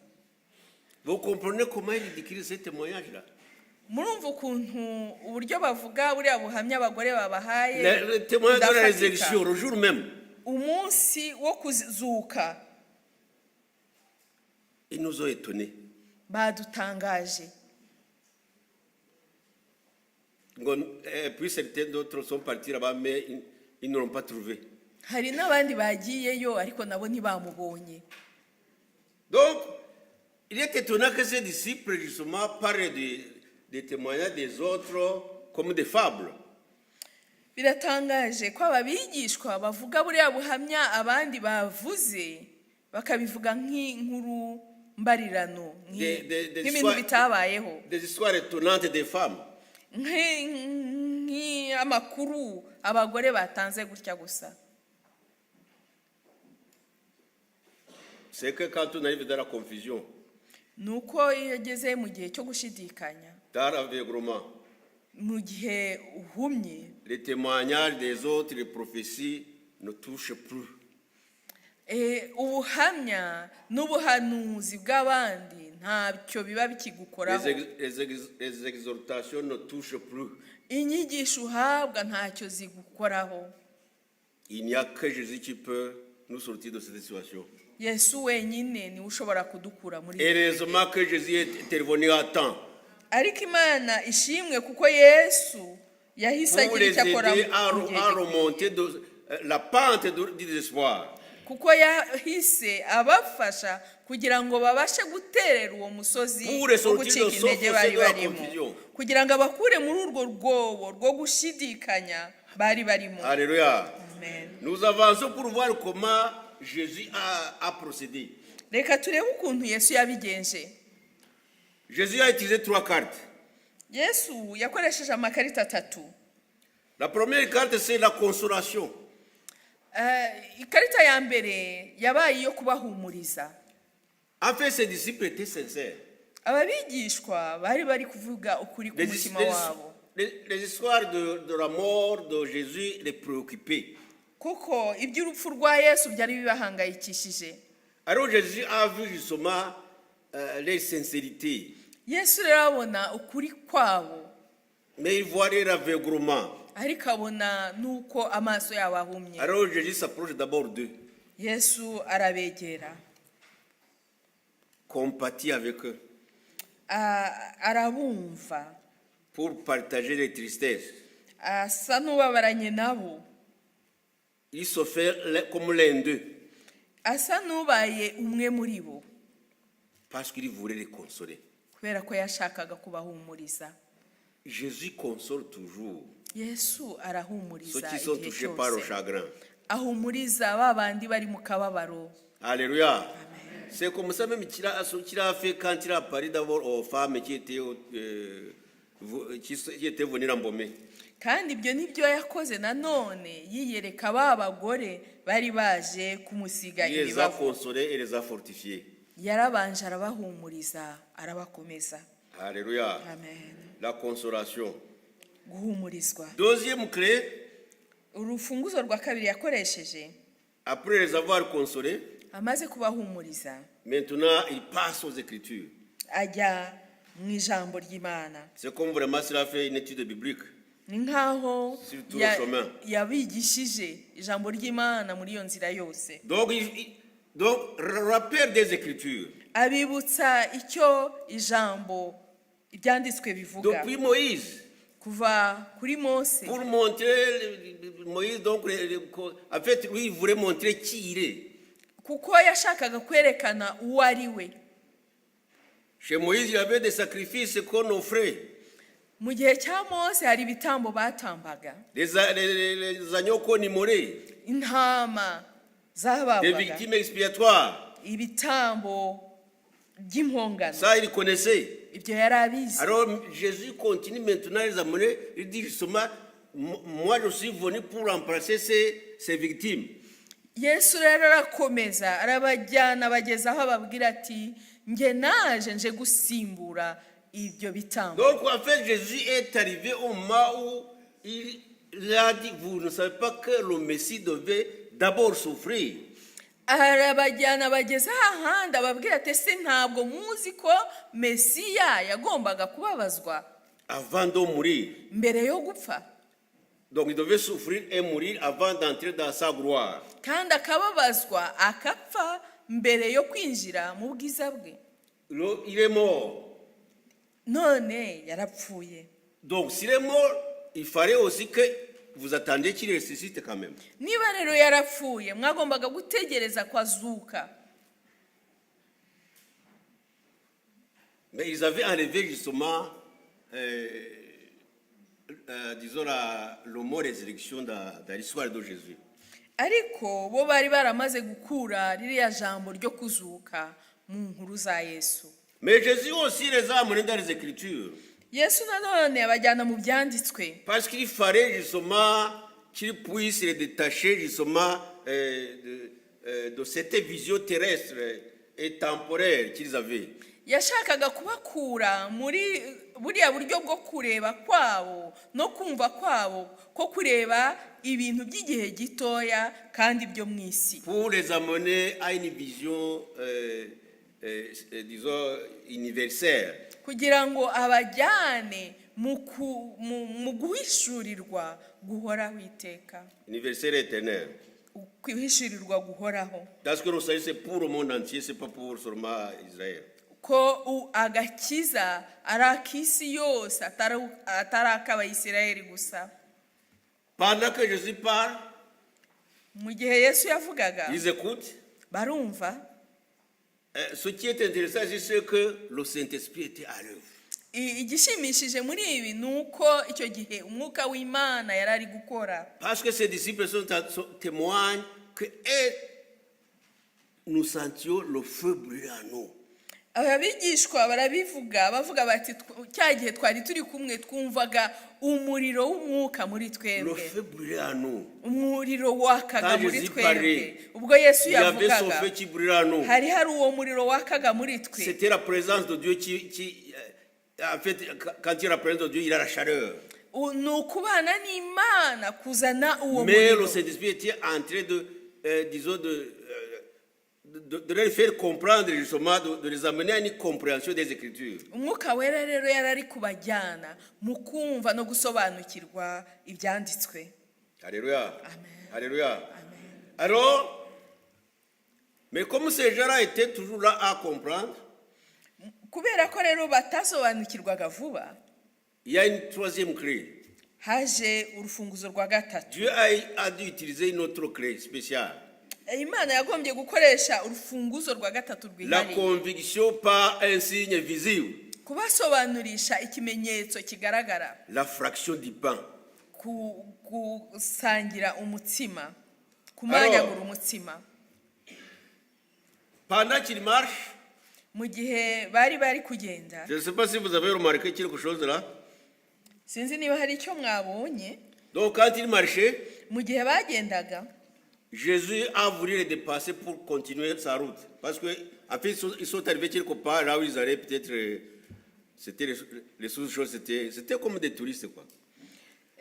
Vous comprenez comment il décrit ces témoignages-là? Murumva ukuntu uburyo bavuga buriya buhamya abagore babahaye Le témoignage de la budafatika. résurrection, le jour même, Umunsi wo kuzuka ils nous ont étonnés. badutangaje. Et puis certains d'autres sont partis là-bas, mais ils ne l'ont pas trouvé. Hari n'abandi bagiyeyo ariko nabo ntibamubonye. Donc, il est étonnant que ces disciples, justement, parlent des témoignages des autres comme des fables. Biratangaje ko ababigishwa bavuga buriya buhamya abandi bavuze bakabivuga nk'inkuru mbarirano, nk'ibintu bitabayeho, Des histoires étonnantes des femmes. nk'amakuru abagore batanze gutya gusa. C'est que quand on arrive dans la confusion, Nuko iyo ageze mu gihe cyo gushidikanya, dans l'aveuglement, mu gihe uhumye, les témoignages des autres, les prophéties ne touchent plus. ubuhamya n'ubuhanuzi bw'abandi ntacyo biba bikigukoraho. Les exhortations ne touchent plus. Inyigisho uhabwa ntacyo zigukoraho. Il n'y a que Jésus qui peut nous sortir de cette situation. Yesu wenyine niwe ushobora kudukura muri Heureusement que Jésus est intervenu à temps ariko Imana ishimwe kuko Yesu yahise pour agira les icyo akora aider mu à gihe remonter la pente du désespoir. kuko yahise abafasha kugira ngo babashe guterera uwo musozi Pour les wo sortir gucika de intege bari la barimo, confusion. kugira ngo abakure muri urwo rwobo rwo gushidikanya bari barimo. Alléluia. Amen. Nous avançons pour voir comment Jésus a procédé. Reka turebe ukuntu Yesu yabigenje. Jésus a utilisé 3 cartes. Yesu yakoresheje amakarita 3. La première carte, c'est la consolation. Ikarita ya mbere yabaye iyo kubahumuriza. En fait, ses disciples étaient sincères. Ababigishwa bari kuvuga ukuri ku mutima wabo. Les histoires de la mort de Jésus les préoccupaient. Kuko iby'urupfu rwa Yesu byari bibahangayikishije. Alors Jésus a vu justement leur sincérité. Yesu rero abona ukuri kwabo. Mais il voit leur aveuglement. Ariko abona nuko amaso yabo ahumye. Alors Jésus s'approche d'abord d'eux. Yesu arabegera. Compatit avec eux. Arabumva. Pour partager les tristesses. Asa n'ubabaranye nabo. Il se fait comme l'un d'eux. Asa n'ubaye umwe muri bo. Parce qu'il voulait les consoler. Kubera ko yashakaga kubahumuriza. Jésus console toujours Yesu ceux arahumuriza qui sont igihe touchés par le cyose. chagrin. Ahumuriza babandi bari mu kababaro. Alléluia. Amen. C'est comme ça même qu'il a fait quand il a parlé d'abord aux femmes qui étaient venues l'embaumer. kandi ibyo nibyo yakoze nanone yiyereka ba bagore bari baje kumusiga Il les a ibibavu. consolés et les a fortifiés. Yarabanje arabahumuriza arabakomeza. Alléluia. Amen. La consolation. Guhumurizwa. Deuxième clé, Urufunguzo rwa kabiri yakoresheje, après les avoir consolés, amaze kubahumuriza, maintenant il passe aux Écritures. ajya mu ijambo ry'Imana. C'est comme vraiment s'il a fait une étude biblique. Ni nkaho Surtout le chemin. yabigishije ijambo ry'Imana muri iyo nzira yose. Donc, rappel des Écritures. Abibutsa icyo ijambo ibyanditswe bivuga. Depuis Moïse, Kuva kuri Mose, pour montrer Moïse, donc, en fait, lui, il voulait montrer qui il est. kuko yashakaga kwerekana uwo ari we. Chez Moïse, il y avait des sacrifices qu'on offrait. Mu gihe cya Mose hari ibitambo batambaga, Les agneaux qu'on immorait. intama Des zababwaga, victimes expiatoires. ibitambo by'impongano. Ça, il connaissait. Ibyo yari abizi. Alors, Jésus continue maintenant à les amener. Il dit justement, moi, je suis venu pour remplacer ces victimes. Yesu rero arakomeza arabajyana bageza aho ababwira ati nge naje nje gusimbura ibyo bitambo. Donc, en fait, Jésus est arrivé au moment où il a dit, vous ne savez pas que le Messie devait d'abord souffrir. Arabajyana bageza ahandi ababwira ati ese ntabwo muzi ko Mesiya yagombaga kubabazwa Avant de mourir. mbere yo gupfa, Donc, il devait souffrir et mourir avant d'entrer dans sa gloire. kandi akababazwa akapfa mbere yo kwinjira mu bwiza bwe. Il est mort. None yarapfuye. Donc, s'il est mort, il fallait aussi que vous attendiez qu'il ressuscite quand même. Niba rero yarapfuye mwagombaga gutegereza ko azuka. Mais ils avaient enlevé justement, disons, le mot résurrection dans l'histoire de Jésus. Ariko bo bari baramaze gukura ririya jambo ryo kuzuka mu nkuru za Yesu. Mais Jésus aussi les a amenés dans les Écritures. Yesu nanone abajyana mu byanditswe, Parce qu'il fallait justement qu'ils puissent les détacher justement de cette vision terrestre et temporaire qu'ils avaient. yashakaga kubakura muri buriya buryo bwo kureba kwabo no kumva kwabo ko kureba ibintu by'igihe gitoya kandi byo mu isi, Pour les amener à une vision, disons, universelle. kugira ngo abajyane mu guhishurirwa guhoraho iteka, Universelle et éternelle. kwihishurirwa guhoraho, Parce que le salut, c'est pour le monde entier, c'est pas pour seulement Israël. ko agakiza ari ak'isi yose atari ak'Abayisiraheli gusa. Pendant que Jésus parle, Mu gihe Yesu yavugaga ils écoutent. barumva. Ce qui est intéressant, c'est que le Saint-Esprit était à l'œuvre. Igishimishije muri ibi ni uko icyo gihe umwuka w'Imana yari ari gukora, Parce que ces disciples témoignent que nous sentions le feu brûler en nous. ababigishwa barabivuga bavuga bati cya gihe twari turi kumwe twumvaga umuriro w'umwuka muri Le twebwe, feu brûler en nous. umuriro wakaga Quand muri Jésus twebwe. parlait, Ubwo Yesu Il y avait son yavugaga feu qui brûlait en nous. hari uwo muriro wakaga muri twe. C'était la présence de Dieu en fait, quand il y a la présence de Dieu, il a la chaleur. Ni ukubana n'Imana kuzana uwo Mais le muriro. Saint-Esprit était en train disons, de les faire comprendre, justement, de les amener à une compréhension des Écritures. Umwuka wera rero yari ari kubajyana mu kumva no gusobanukirwa ibyanditswe. Alléluia. Amen. Alléluia. Amen. Alors, mais comme ces gens-là étaient toujours là à comprendre, Kubera ko rero batasobanukirwaga vuba, il y a une troisième clé. haje urufunguzo rwa gatatu. Dieu a dû utiliser une autre clé spéciale. Imana yagombye gukoresha urufunguzo rwa gatatu La rwihariye, conviction par un signe visible. kubasobanurisha ikimenyetso kigaragara, La fraction du pain. gusangira umutsima, kumanyagura umutsima. Pendant qu'il marche, mu gihe bari kugenda, je ne sais pas si vous avez remarqué quelque chose là. sinzi niba hari icyo mwabonye. Donc quand il marchait, Mu gihe bagendaga, Jésus a voulu les dépasser pour continuer sa route. Parce que en fait, ils sont arrivés quelque part là où ils allaient peut-être. C'était les sous-choses, c'était comme des touristes quoi.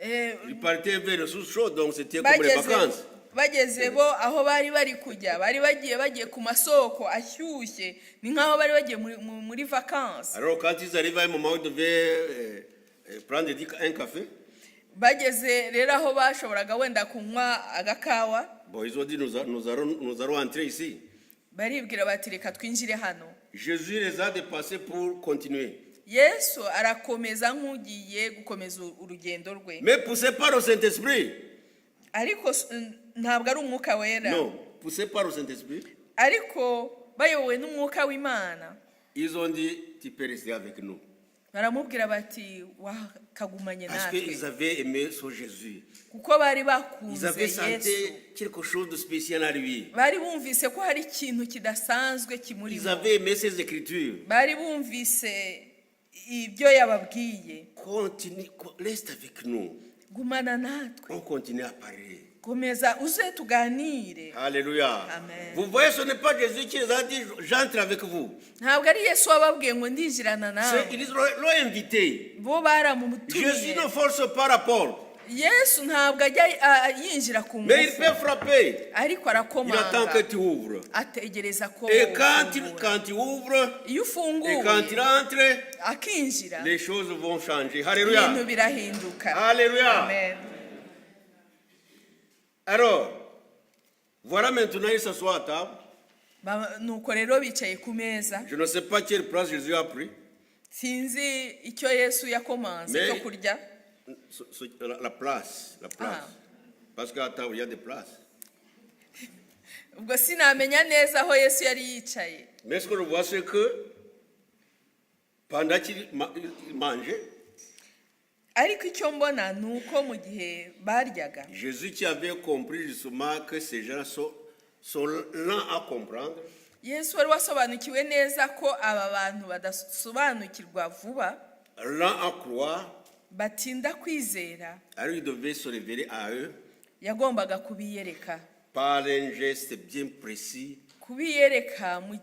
Ils partaient vers les sous-choses, donc c'était comme les vacances. bageze bo aho bari kujya, bari bagiye ku masoko ashyushye, ni nkaho bari bagiye muri vacances. Alors quand ils arrivent à un moment où ils devaient prendre un café, bageze rero aho bashoboraga wenda kunywa agakawa, bon, ils ont dit nous allons entrer ici. baribwira bati reka twinjire hano. Jésus les a dépassés pour continuer. Yesu arakomeza nk'ugiye gukomeza urugendo rwe, Mais poussés par le Saint-Esprit. ariko ntabwo ari umwuka wera, Non, poussés par le Saint-Esprit. ariko bayobowe n'umwuka w'Imana. Ils ont dit tu peux rester avec nous. baramubwira bati wakagumanye Parce natwe, qu'ils avaient aimé ce Jésus. kuko bari Ils bakunze avaient senti Yesu, quelque chose de spécial à lui. bari bumvise ko hari ikintu kidasanzwe kimurimo, Ils avaient aimé ses écritures. bari bumvise ibyo yababwiye. Continue, reste avec nous. Gumana natwe, On continue à parler. komeza uze tuganire. Alléluia. Amen. Vous voyez, ce n'est pas Jésus qui les a dit j'entre avec vous. Ntabwo ari Yesu wababwiye ngo ndinjirana nawe, Ils l'ont invité. bo Jésus baramutumiye. ne force pas la porte. Yesu ntabwo ajya yinjira ku Mais il ngufu, peut frapper. ariko Il attend que arakomanga, tu ouvres. ategereza ko Et quand ufungura. il ouvre, Iyo et quand il ufunguye entre, akinjira, les choses vont changer. ibintu Alléluia. birahinduka. Alléluia. Amen. Alors, voilà maintenant, il s'assoit à table. Nuko rero bicaye ku meza, Je ne sais pas quelle place Jésus a pris. sinzi icyo Yesu yakomanze Mais- cyo kurya. La place. Ah. Parce qu'à table, il y a des places. Ubwo sinamenya neza aho Yesu yari yicaye, Mais ce que je vois, c'est que pendant qu'il mangeait, ariko icyo mbona ni uko mu gihe baryaga, Jésus qui avait compris justement que ces gens sont lents à comprendre, Yesu wari wasobanukiwe neza ko aba bantu badasobanukirwa vuba, lents à croire, batinda kwizera. alors il devait se révéler à eux Yagombaga kubiyereka, par un geste bien précis kubiyereka mu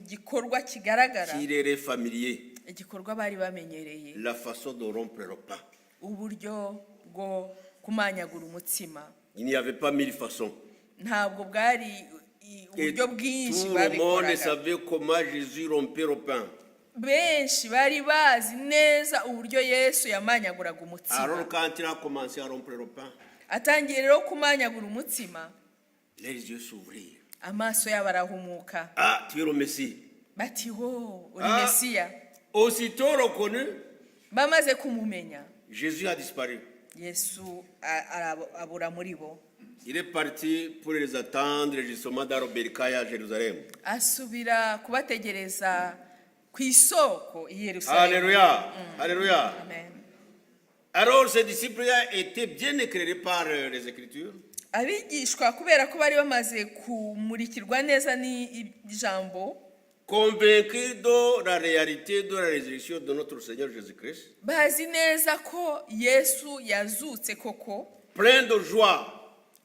gikorwa kigaragara, qui leur est familier, igikorwa bari bamenyereye, la façon de rompre le pain. uburyo bwo kumanyagura umutsima. Il n'y avait pas mille façons. Ntabwo bwari Et uburyo tout bwinshi le monde babikoraga. savait comment Jésus rompait le pain. Benshi bari bazi neza uburyo Yesu yamanyaguraga umutsima. Alors quand il a commencé à rompre le pain, Atangiye rero kumanyagura umutsima, les yeux s'ouvrirent. amaso yabo arahumuka, Ah, tu es le Messie. bati ho uri Ah. Mesiya. Aussitôt reconnu, Bamaze kumumenya, Jésus a disparu. Yesu abura muri bo, Il est parti pour les attendre justement dans le Bercail à Jérusalem. asubira kubategereza ku isoko i Yerusalemu. Alléluia. Alléluia. Amen. Alors ces disciples-là étaient bien éclairés par les Écritures. Abigishwa kubera ko bari bamaze kumurikirwa neza n'ijambo, Convaincus de la réalité de la résurrection de notre Seigneur Jésus-Christ, bazi neza ko Yesu yazutse koko, pleins de joie,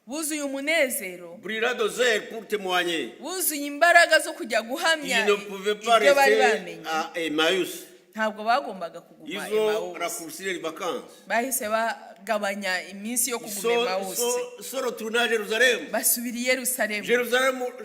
buzuye umunezero, brûlant de zèle pour témoigner. buzuye imbaraga zo kujya Ils guhamya ne pouvaient pas ibyo bari rester bamenye. à Emmaüs. Ntabwo bagombaga Ils kuguma ont Emawusi, raccourci les vacances. bahise bagabanya iminsi yo Ils kuguma Emawusi, sont retournés à Jérusalem. basubira i Yerusalemu.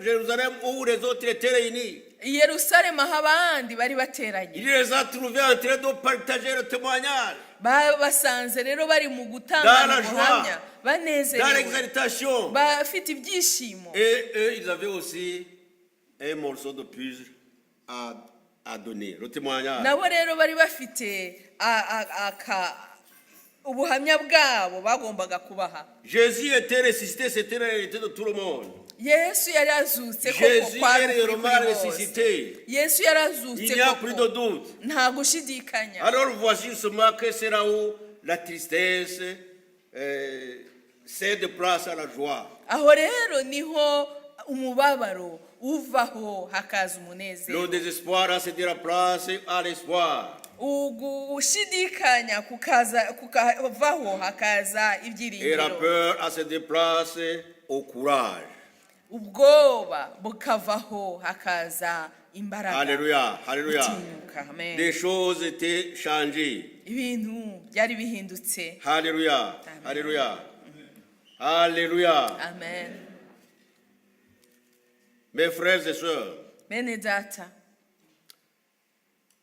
Jérusalem où les autres étaient réunis. I Yerusalemu aho abandi bari Il bateranye, les a trouvés en train de partager le témoignage, basanze rero bari mu Dans gutanga la ubuhamya, dans banezerewe, l'exaltation. bafite ibyishimo. Et eux, ils avaient aussi un morceau de puzzle à donner, le témoignage. Nabo rero bari bafite ubuhamya bwabo bagombaga kubaha. Jésus était ressuscité, c'était la réalité de tout le monde. Yesu yari azutse koko Jésus kwari est ukuri réellement kuri bose. ressuscité. Yesu yari Il azutse n'y a plus de koko, doute. nta gushidikanya. Alors voici justement que c'est là où la tristesse cède place à la joie. Aho rero niho umubabaro uvaho hakaza Le umunezero, désespoir a cédé la place à l'espoir. ugushidikanya kukavaho hakaza Et la ibyiringiro, peur a cédé place au courage. ubwoba bukavaho hakaza imbaraga, Alléluia, alléluia. gutinyuka. Amen. Les choses étaient changées. Ibintu byari bihindutse. Alléluia, Amen. alléluia. Alléluia. Amen. Mes frères et sœurs, Bene data,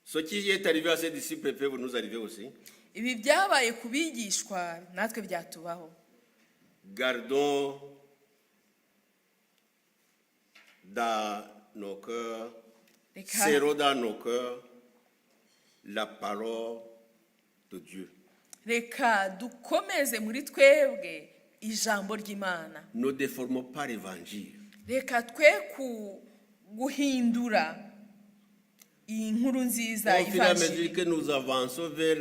ce qui est arrivé à ces disciples peut nous arriver aussi. ibi byabaye ku bigishwa natwe byatubaho. Gardons dans nos cœurs, Reka serrons dans nos cœurs la parole de Dieu. reka dukomeze muri twebwe ijambo ry'Imana. Ne déformons pas l'évangile. Reka twe guhindura iyi nkuru nziza Au fur et à mesure ivanjiri. que nous avançons vers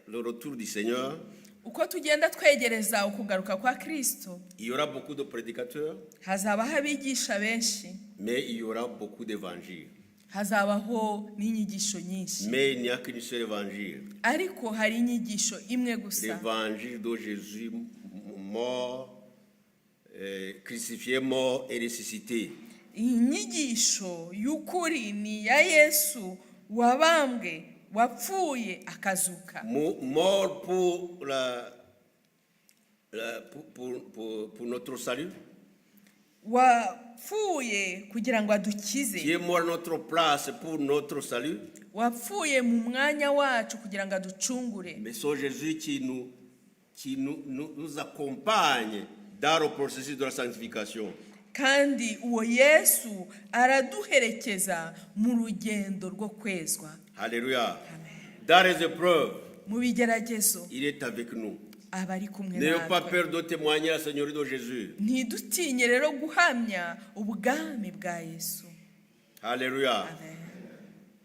le retour du Seigneur, Uko tugenda twegereza ukugaruka kwa Kristo, il y aura beaucoup de prédicateurs, hazabaho abigisha benshi, mais il y aura beaucoup d'évangiles. hazabaho n'inyigisho nyinshi, Mais il n'y a qu'une seule évangile. ariko hari inyigisho imwe gusa, L'évangile de Jésus mort, crucifié, mort et ressuscité. inyigisho y'ukuri ni ya Yesu wabambwe, wapfuye akazuka, Mort pour notre salut, wapfuye kugira ngo qui adukize, est mort à notre place pour notre salut. wapfuye mu mwanya wacu kugira ngo aducungure. Mais c'est Jésus qui nous accompagne dans le processus de la sanctification. Kandi uwo Yesu araduherekeza mu rugendo rwo kwezwa. Alléluia. Amen. Dans les épreuves, Mu bigeragezo il est avec nous. aba ari kumwe N'ayez pas natwe. peur de témoigner à la Seigneurie de Jésus. Ntidutinye rero guhamya ubwami bwa Yesu. Alléluia. Amen.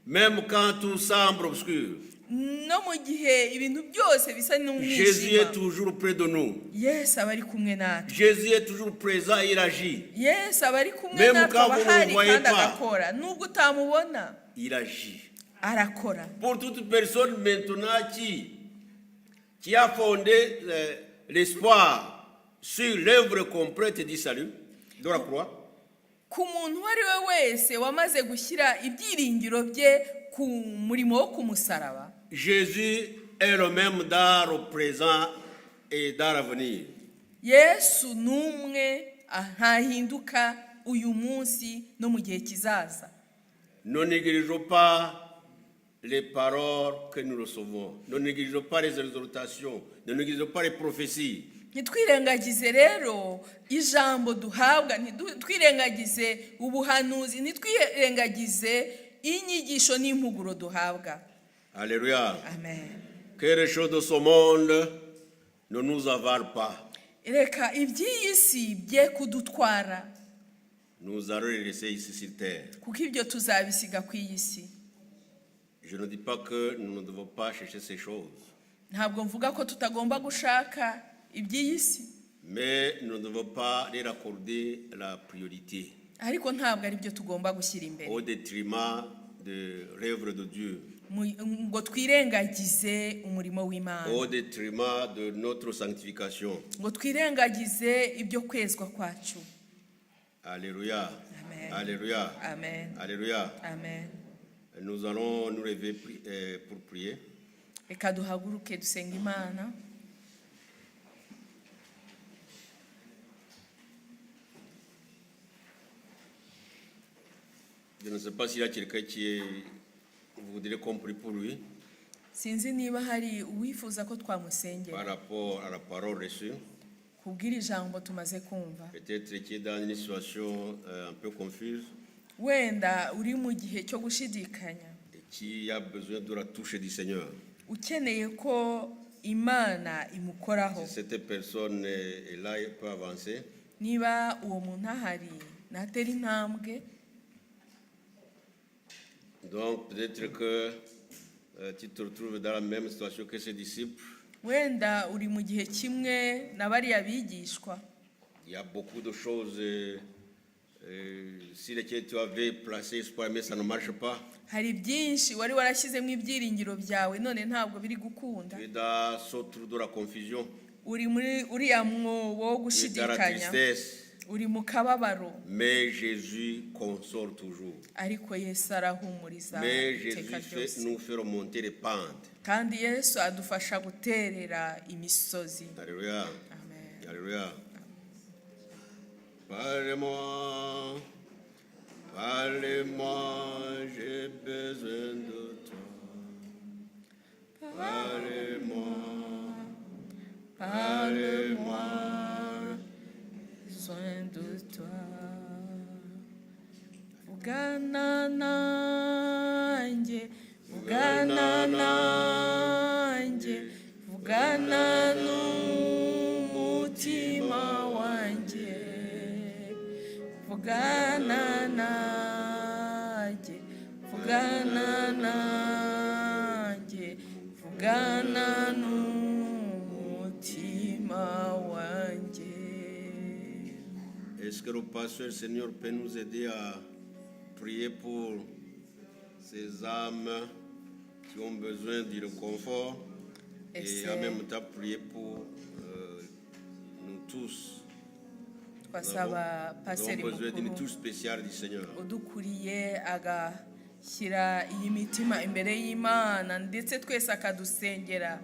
Même quand tout semble obscur, No mu gihe ibintu byose bisa Jésus n'umwijima, est toujours près de nous. Yesu aba ari kumwe natwe. Jésus est toujours présent et il agit. Yesu aba ari kumwe Même natwe, quand aba vous ne ahari le voyez kandi pas. agakora. Nubwo utamubona, Il agit. arakora. Pour toute personne maintenant qui a fondé l'espoir sur l'œuvre complète du salut, de la croix, Ku muntu uwo ari we wese wamaze gushyira ibyiringiro bye ku murimo wo kumusaraba, Jésus est le même dans le présent et dans l'avenir. Yesu n'umwe, ntahinduka uyu munsi no mu gihe kizaza. Ne négligeons pas les paroles que nous recevons. Ne négligeons pas les exhortations. Ne négligeons pas les prophéties. Ntitwirengagize rero ijambo duhabwa, ntitwirengagize ubuhanuzi, ntitwirengagize inyigisho n'impuguro duhabwa. Alléluia. Amen. Que les choses de ce monde ne nous avalent pas. Reka iby'iyi si bye kudutwara, Nous allons les laisser ici sur terre. kuko ibyo tuzabisiga ku iyi si. Je ne dis pas que nous ne devons pas chercher ces choses, Ntabwo mvuga ko tutagomba gushaka iby'iyi si, mais nous ne devons pas leur accorder la priorité ariko ntabwo ari byo tugomba gushyira imbere au détriment de l'œuvre de Dieu, ngo twirengagize umurimo w'Imana, au détriment de notre sanctification. ngo twirengagize ibyo kwezwa kwacu. Alléluia. Amen. Alléluia. Amen. Alléluia. Amen. Nous allons nous lever pour prier. Reka duhaguruke dusenga Imana. Je ne sais pas s'il y a quelqu'un qui voudrait qu'on prie pour lui Sinzi niba hari uwifuza ko twamusengera par rapport à la parole reçue. kubwira ijambo tumaze kumva. Peut-être qui est dans une situation un peu confuse Wenda uri mu gihe cyo gushidikanya, et qui a besoin de la touche du Seigneur. ukeneye ko Imana imukoraho. Si cette personne est là, elle peut avancer. Niba uwo muntu ahari, natera intambwe. Donc peut-être que tu te retrouves dans la même situation que ses disciples. Wenda uri mu gihe kimwe na bariya bigishwa. Il y a beaucoup de choses Si lesquels tu avais placé espoir, mais ça ne marche pas. hari byinshi wari warashyizemo ibyiringiro byawe none ntabwo biri gukunda. Tu es dans ce trou de la confusion. Uri muri uriya mwobo wo Tu es dans la gushidikanya, tristesse. uri mu kababaro, Mais Jésus console toujours. ariko Yesu arahumuriza Mais iteka Jésus ryose. nous fait remonter les pentes. kandi Yesu adufasha guterera imisozi. Alléluia. Amen. Alléluia. Parle-moi, parle-moi, j'ai besoin de toi. Parle-moi, Parle-moi, besoin de toi. Vugana nanjye, vugana nanjye, vugana n'umutima wanjye. Vugana nanjye, vugana nanjye, vugana n'umutima wanjye. est-ce que le pasteur Seigneur peut nous aider à prier pour ces âmes qui ont besoin du réconfort et en même temps prier pour nous tous. Nous Twasaba avons paseri besoin d'une mukuru touche spéciale du Seigneur. udukuriye agashyira iyi mitima imbere y'Imana ndetse twese akadusengera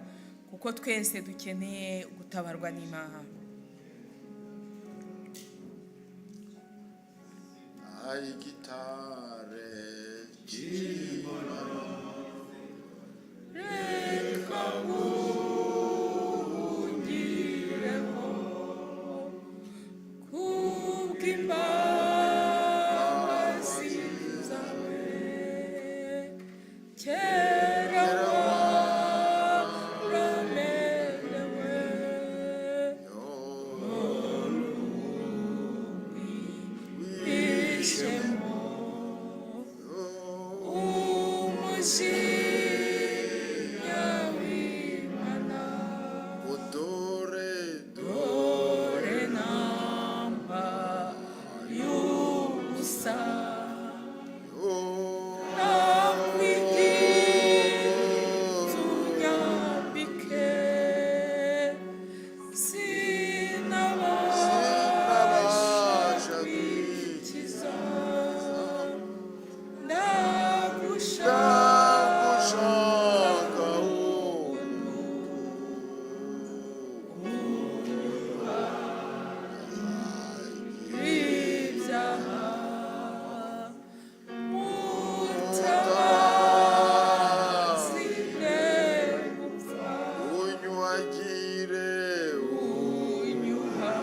kuko twese dukeneye gutabarwa n'Imana. Ai gitare Reka nkungireho kubw'imbabazi zawe, kera waramerewe, ishemo umujinya w'Imana. odore Dore namba y'ubusa nakwigize unyambike, sinabasha kwikiza, ndagushaka ibyaha mutabazi gupfa unyuhagire unyuhagire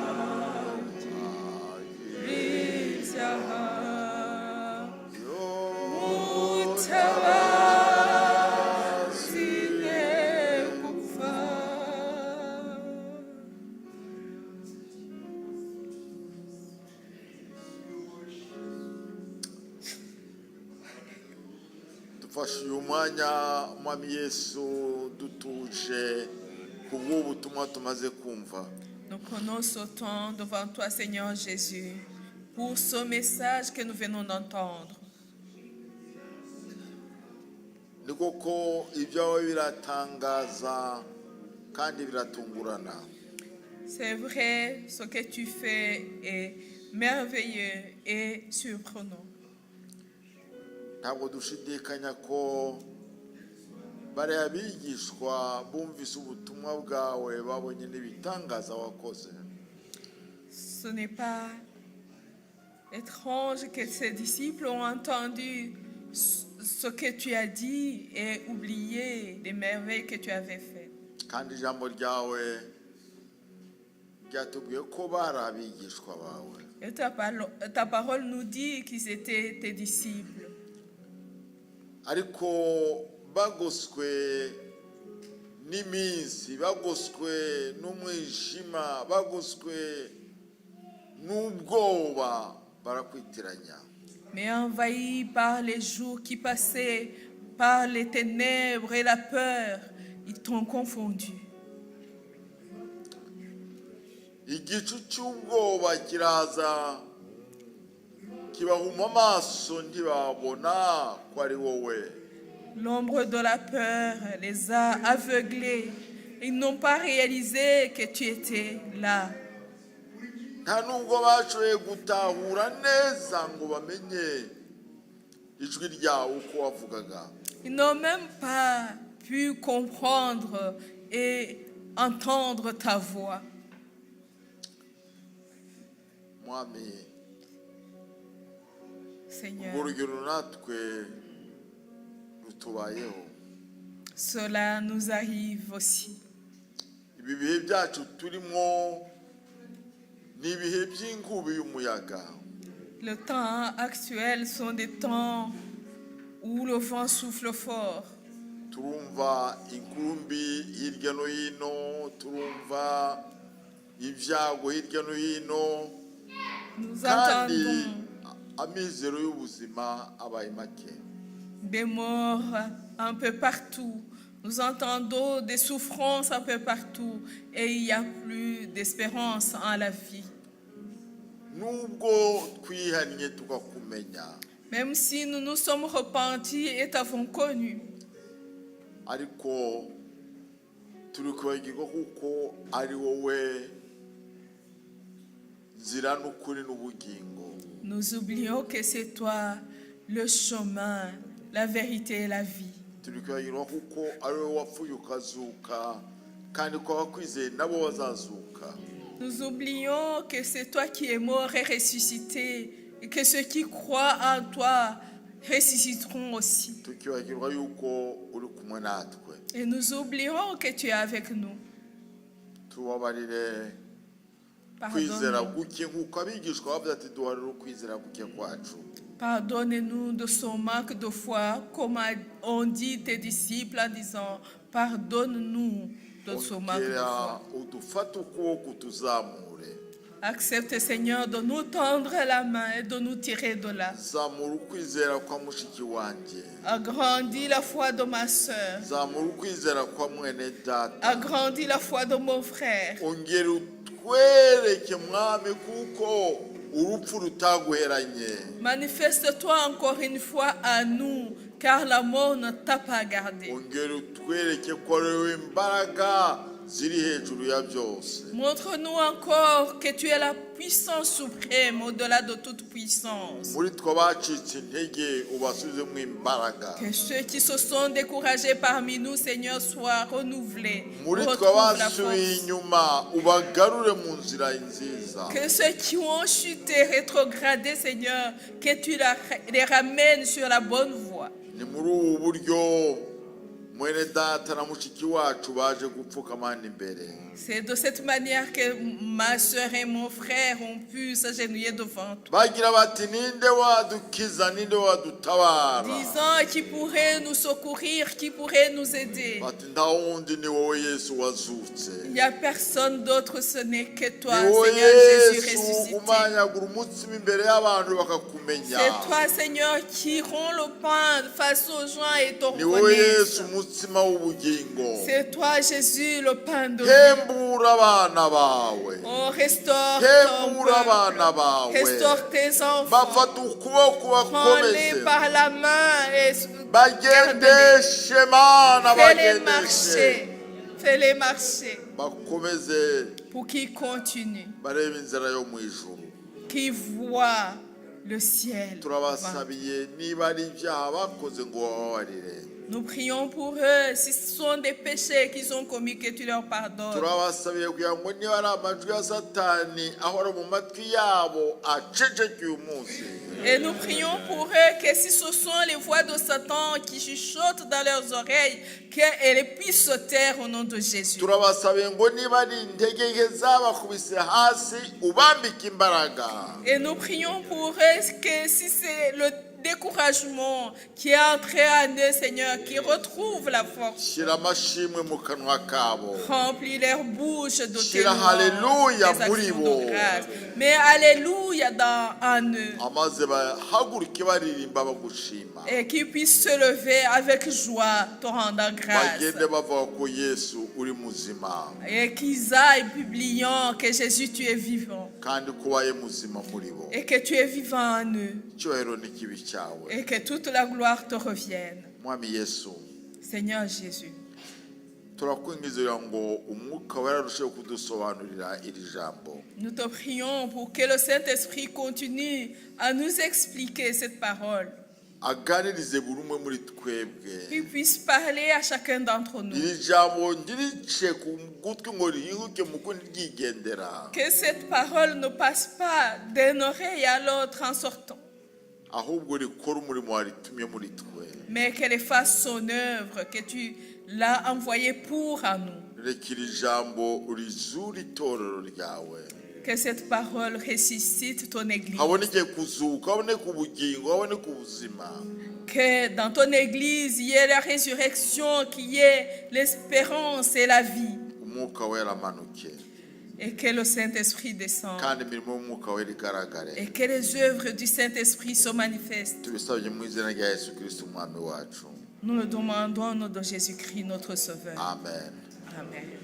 ibyaha mutabazi gupfa. dufashe uyu mwanya mwami Yesu dutuje ku bw'ubutumwa tumaze kumva. Nous prenons temps devant toi, Seigneur Jésus, pour ce message que nous venons d'entendre. Ni koko ibyawe biratangaza kandi biratungurana. C'est vrai, ce que tu fais est merveilleux et surprenant. Ntabwo dushidikanya ko bariya bigishwa bumvise ubutumwa bwawe babonye n'ibitangaza wakoze. Ce n'est pas étrange que ces disciples ont entendu ce que tu as dit et oublié les merveilles que tu avais faites. Kandi ijambo ryawe ryatubwiye ko bari abigishwa bawe. Et ta parole nous dit qu'ils étaient tes disciples. Ariko bagoswe n'iminsi, bagoswe n'umwijima, bagoswe n'ubwoba, barakwitiranya. Mais envahis par les jours qui passaient, par les ténèbres et la peur, ils t'ont confondu. Igicu cy'ubwoba kiraza kibahuma amaso ntibabona ko ari wowe. L'ombre de la peur les a aveuglés. Ils n'ont pas réalisé que tu étais là. nta nubwo bashoboye gutahura neza ngo bamenye ijwi ryawe uko wavugaga. Ils n'ont même pas pu comprendre et entendre ta voix. Mwami, Seigneur, urwo rugero natwe rutubayeho. cela nous arrive aussi. Ibi bihe byacu turimo ni ibihe by'inkubi y'umuyaga. Les temps actuels sont des temps où le vent souffle fort. Turumva inkumbi hirya no hino, turumva ibyago hirya no hino, Nous kandi entendons amizero y'ubuzima abaye make. des morts un peu partout. Nous entendons des souffrances un peu partout. Et il n'y a plus d'espérance en la vie. Nubwo twihannye tukakumenya, Même si nous nous sommes repentis et t'avons connu, ariko turi kwibagirwa kuko ari wowe nzira n'ukuri n'ubugingo. nous oublions que c'est toi le chemin, la vérité et la vie. Turi kwibagirwa kuko ari wowe wapfuye ukazuka, kandi ko abakwizeye nabo bazazuka. Nous oublions que c'est toi qui es mort et ressuscité et que ceux qui croient en toi ressusciteront aussi. Tukibagirwa yuko uri kumwe natwe. Et nous oublierons que tu es avec nous. Tubabarire kwizera Pardonne-nous. guke nk'uko abigishwa bavuze ati duharire ukwizera guke kwacu. Pardonne-nous de son manque de foi, comme ont dit tes disciples en disant, pardonne-nous de son manque de Ongera foi. udufate ukuboko tuzamure. Accepte, Seigneur, de nous tendre la main et de nous tirer de là. Zamura ukwizera kwa mushiki wanjye. Agrandis la foi de ma sœur. Zamura ukwizera kwa mwene data. Agrandis la foi de mon frère. Ongera utwereke mwami kuko urupfu rutaguheranye. Manifeste-toi encore une fois à nous, car la mort ne t'a pas gardé. Ongera utwereke ko ari wowe imbaraga ziri hejuru ya byose. Montre-nous encore que tu es la puissance suprême au-delà de toute puissance. Muri twe abacitse intege ubasubizemo imbaraga. Que ceux qui se sont découragés parmi nous, Seigneur, soient renouvelés. Muri twe Retrouvent la abasubiye force. inyuma ubagarure mu nzira nziza. Que ceux qui ont chuté, rétrogradé, Seigneur, que tu les ramènes sur la bonne voie. Ni muri ubu buryo mwene data na mushiki wacu baje gupfukamana imbere. C'est de cette manière que ma soeur et mon frère ont pu s'agenouiller devant toi. Bagira bati ninde wadukiza, ninde wadutabara. Disant qui pourrait nous secourir, qui pourrait nous aider. Bati nta wundi ni wowe Yesu wazutse. Il n'y a personne d'autre, ce n'est que toi, Ni wowe Seigneur Jésus Yesu ressuscité. umanyagura umutsima imbere y'abantu bakakumenya. C'est toi, Seigneur, qui rend le pain face aux gens et te Ni wowe Yesu reconnaissent. umutsima w'ubugingo. C'est toi, Jésus, le pain de vie. Hembura abana bawe. Oh, restaure ton Hembura abana peuple. bawe. Restaure tes enfants. Bafata ukuboko Prends-les bakomeze. par la main et Bagendeshe mana fais-les bagendeshe. marcher. Fais-les marcher Bakomeze pour qu'ils continuent, barebe inzira yo mu ijuru. qu'ils voient le ciel. Turabasabiye niba ari ibyaha bakoze ngo bababarire. Nous prions pour eux. Si ce sont des péchés qu'ils ont commis, que tu leur pardonnes. Turabasabiye kugira ngo niba ari amajwi ya Satani ahora mu matwi yabo aceceke uyu munsi. Et nous prions pour eux que si ce sont les voix de Satan qui chuchotent dans leurs oreilles, qu'elles puissent se taire au nom de Jésus. Turabasabiye ngo niba ari intege nke zabakubise hasi ubambike imbaraga. Et nous prions pour eux que si c'est découragement qui est entré en eux, Seigneur, qui retrouvent la force. shyira amashimwe mu kanwa kabo Remplis leur bouche de tes Shira louanges, Alléluia tes actions muri bo. de grâce. Mais Alléluia en eux. amaze bahaguruke baririmba bagushima Et qu'ils puissent se lever avec joie, te rendant grâce. bagende bavuga ko Yesu uri muzima Et qu'ils aillent publiant que Jésus, tu es vivant. kandi ko waye muzima muri bo Et que tu es vivant en eux. icyubahiro n'ikibi cyawe Et que toute la gloire te revienne. mwami Yesu Seigneur Jésus, turakwinginzira ngo umwuka wera arusheho kudusobanurira iri jambo nous te prions pour que le Saint-Esprit continue à nous expliquer cette parole. aganirize buri umwe muri twebwe Qu'il puisse parler à chacun d'entre nous. iri jambo ndirice ku gutwi ngo rihinguke mu kundi ryigendera Que cette parole ne passe pas d'une oreille à l'autre en sortant, ahubwo rikora umurimo waritumye muri twe mais qu'elle fasse son œuvre, que tu l'as envoyée pour à nous. reka iri jambo rizure itorero ryawe Que cette parole ressuscite ton église. haboneke kuzuka haboneke ubugingo haboneke ubuzima Que dans ton église, il y ait la résurrection, qu'il y ait l'espérance et la vie. umwuka wera amanuke Et que le Saint-Esprit descende. kandi imirimo y'umwuka wera igaragare Et que les œuvres du Saint-Esprit se manifestent. tubisabye mu izina rya Yesu Kristo umwami wacu Nous le demandons au nom de Jésus-Christ, notre Sauveur. amen Amen.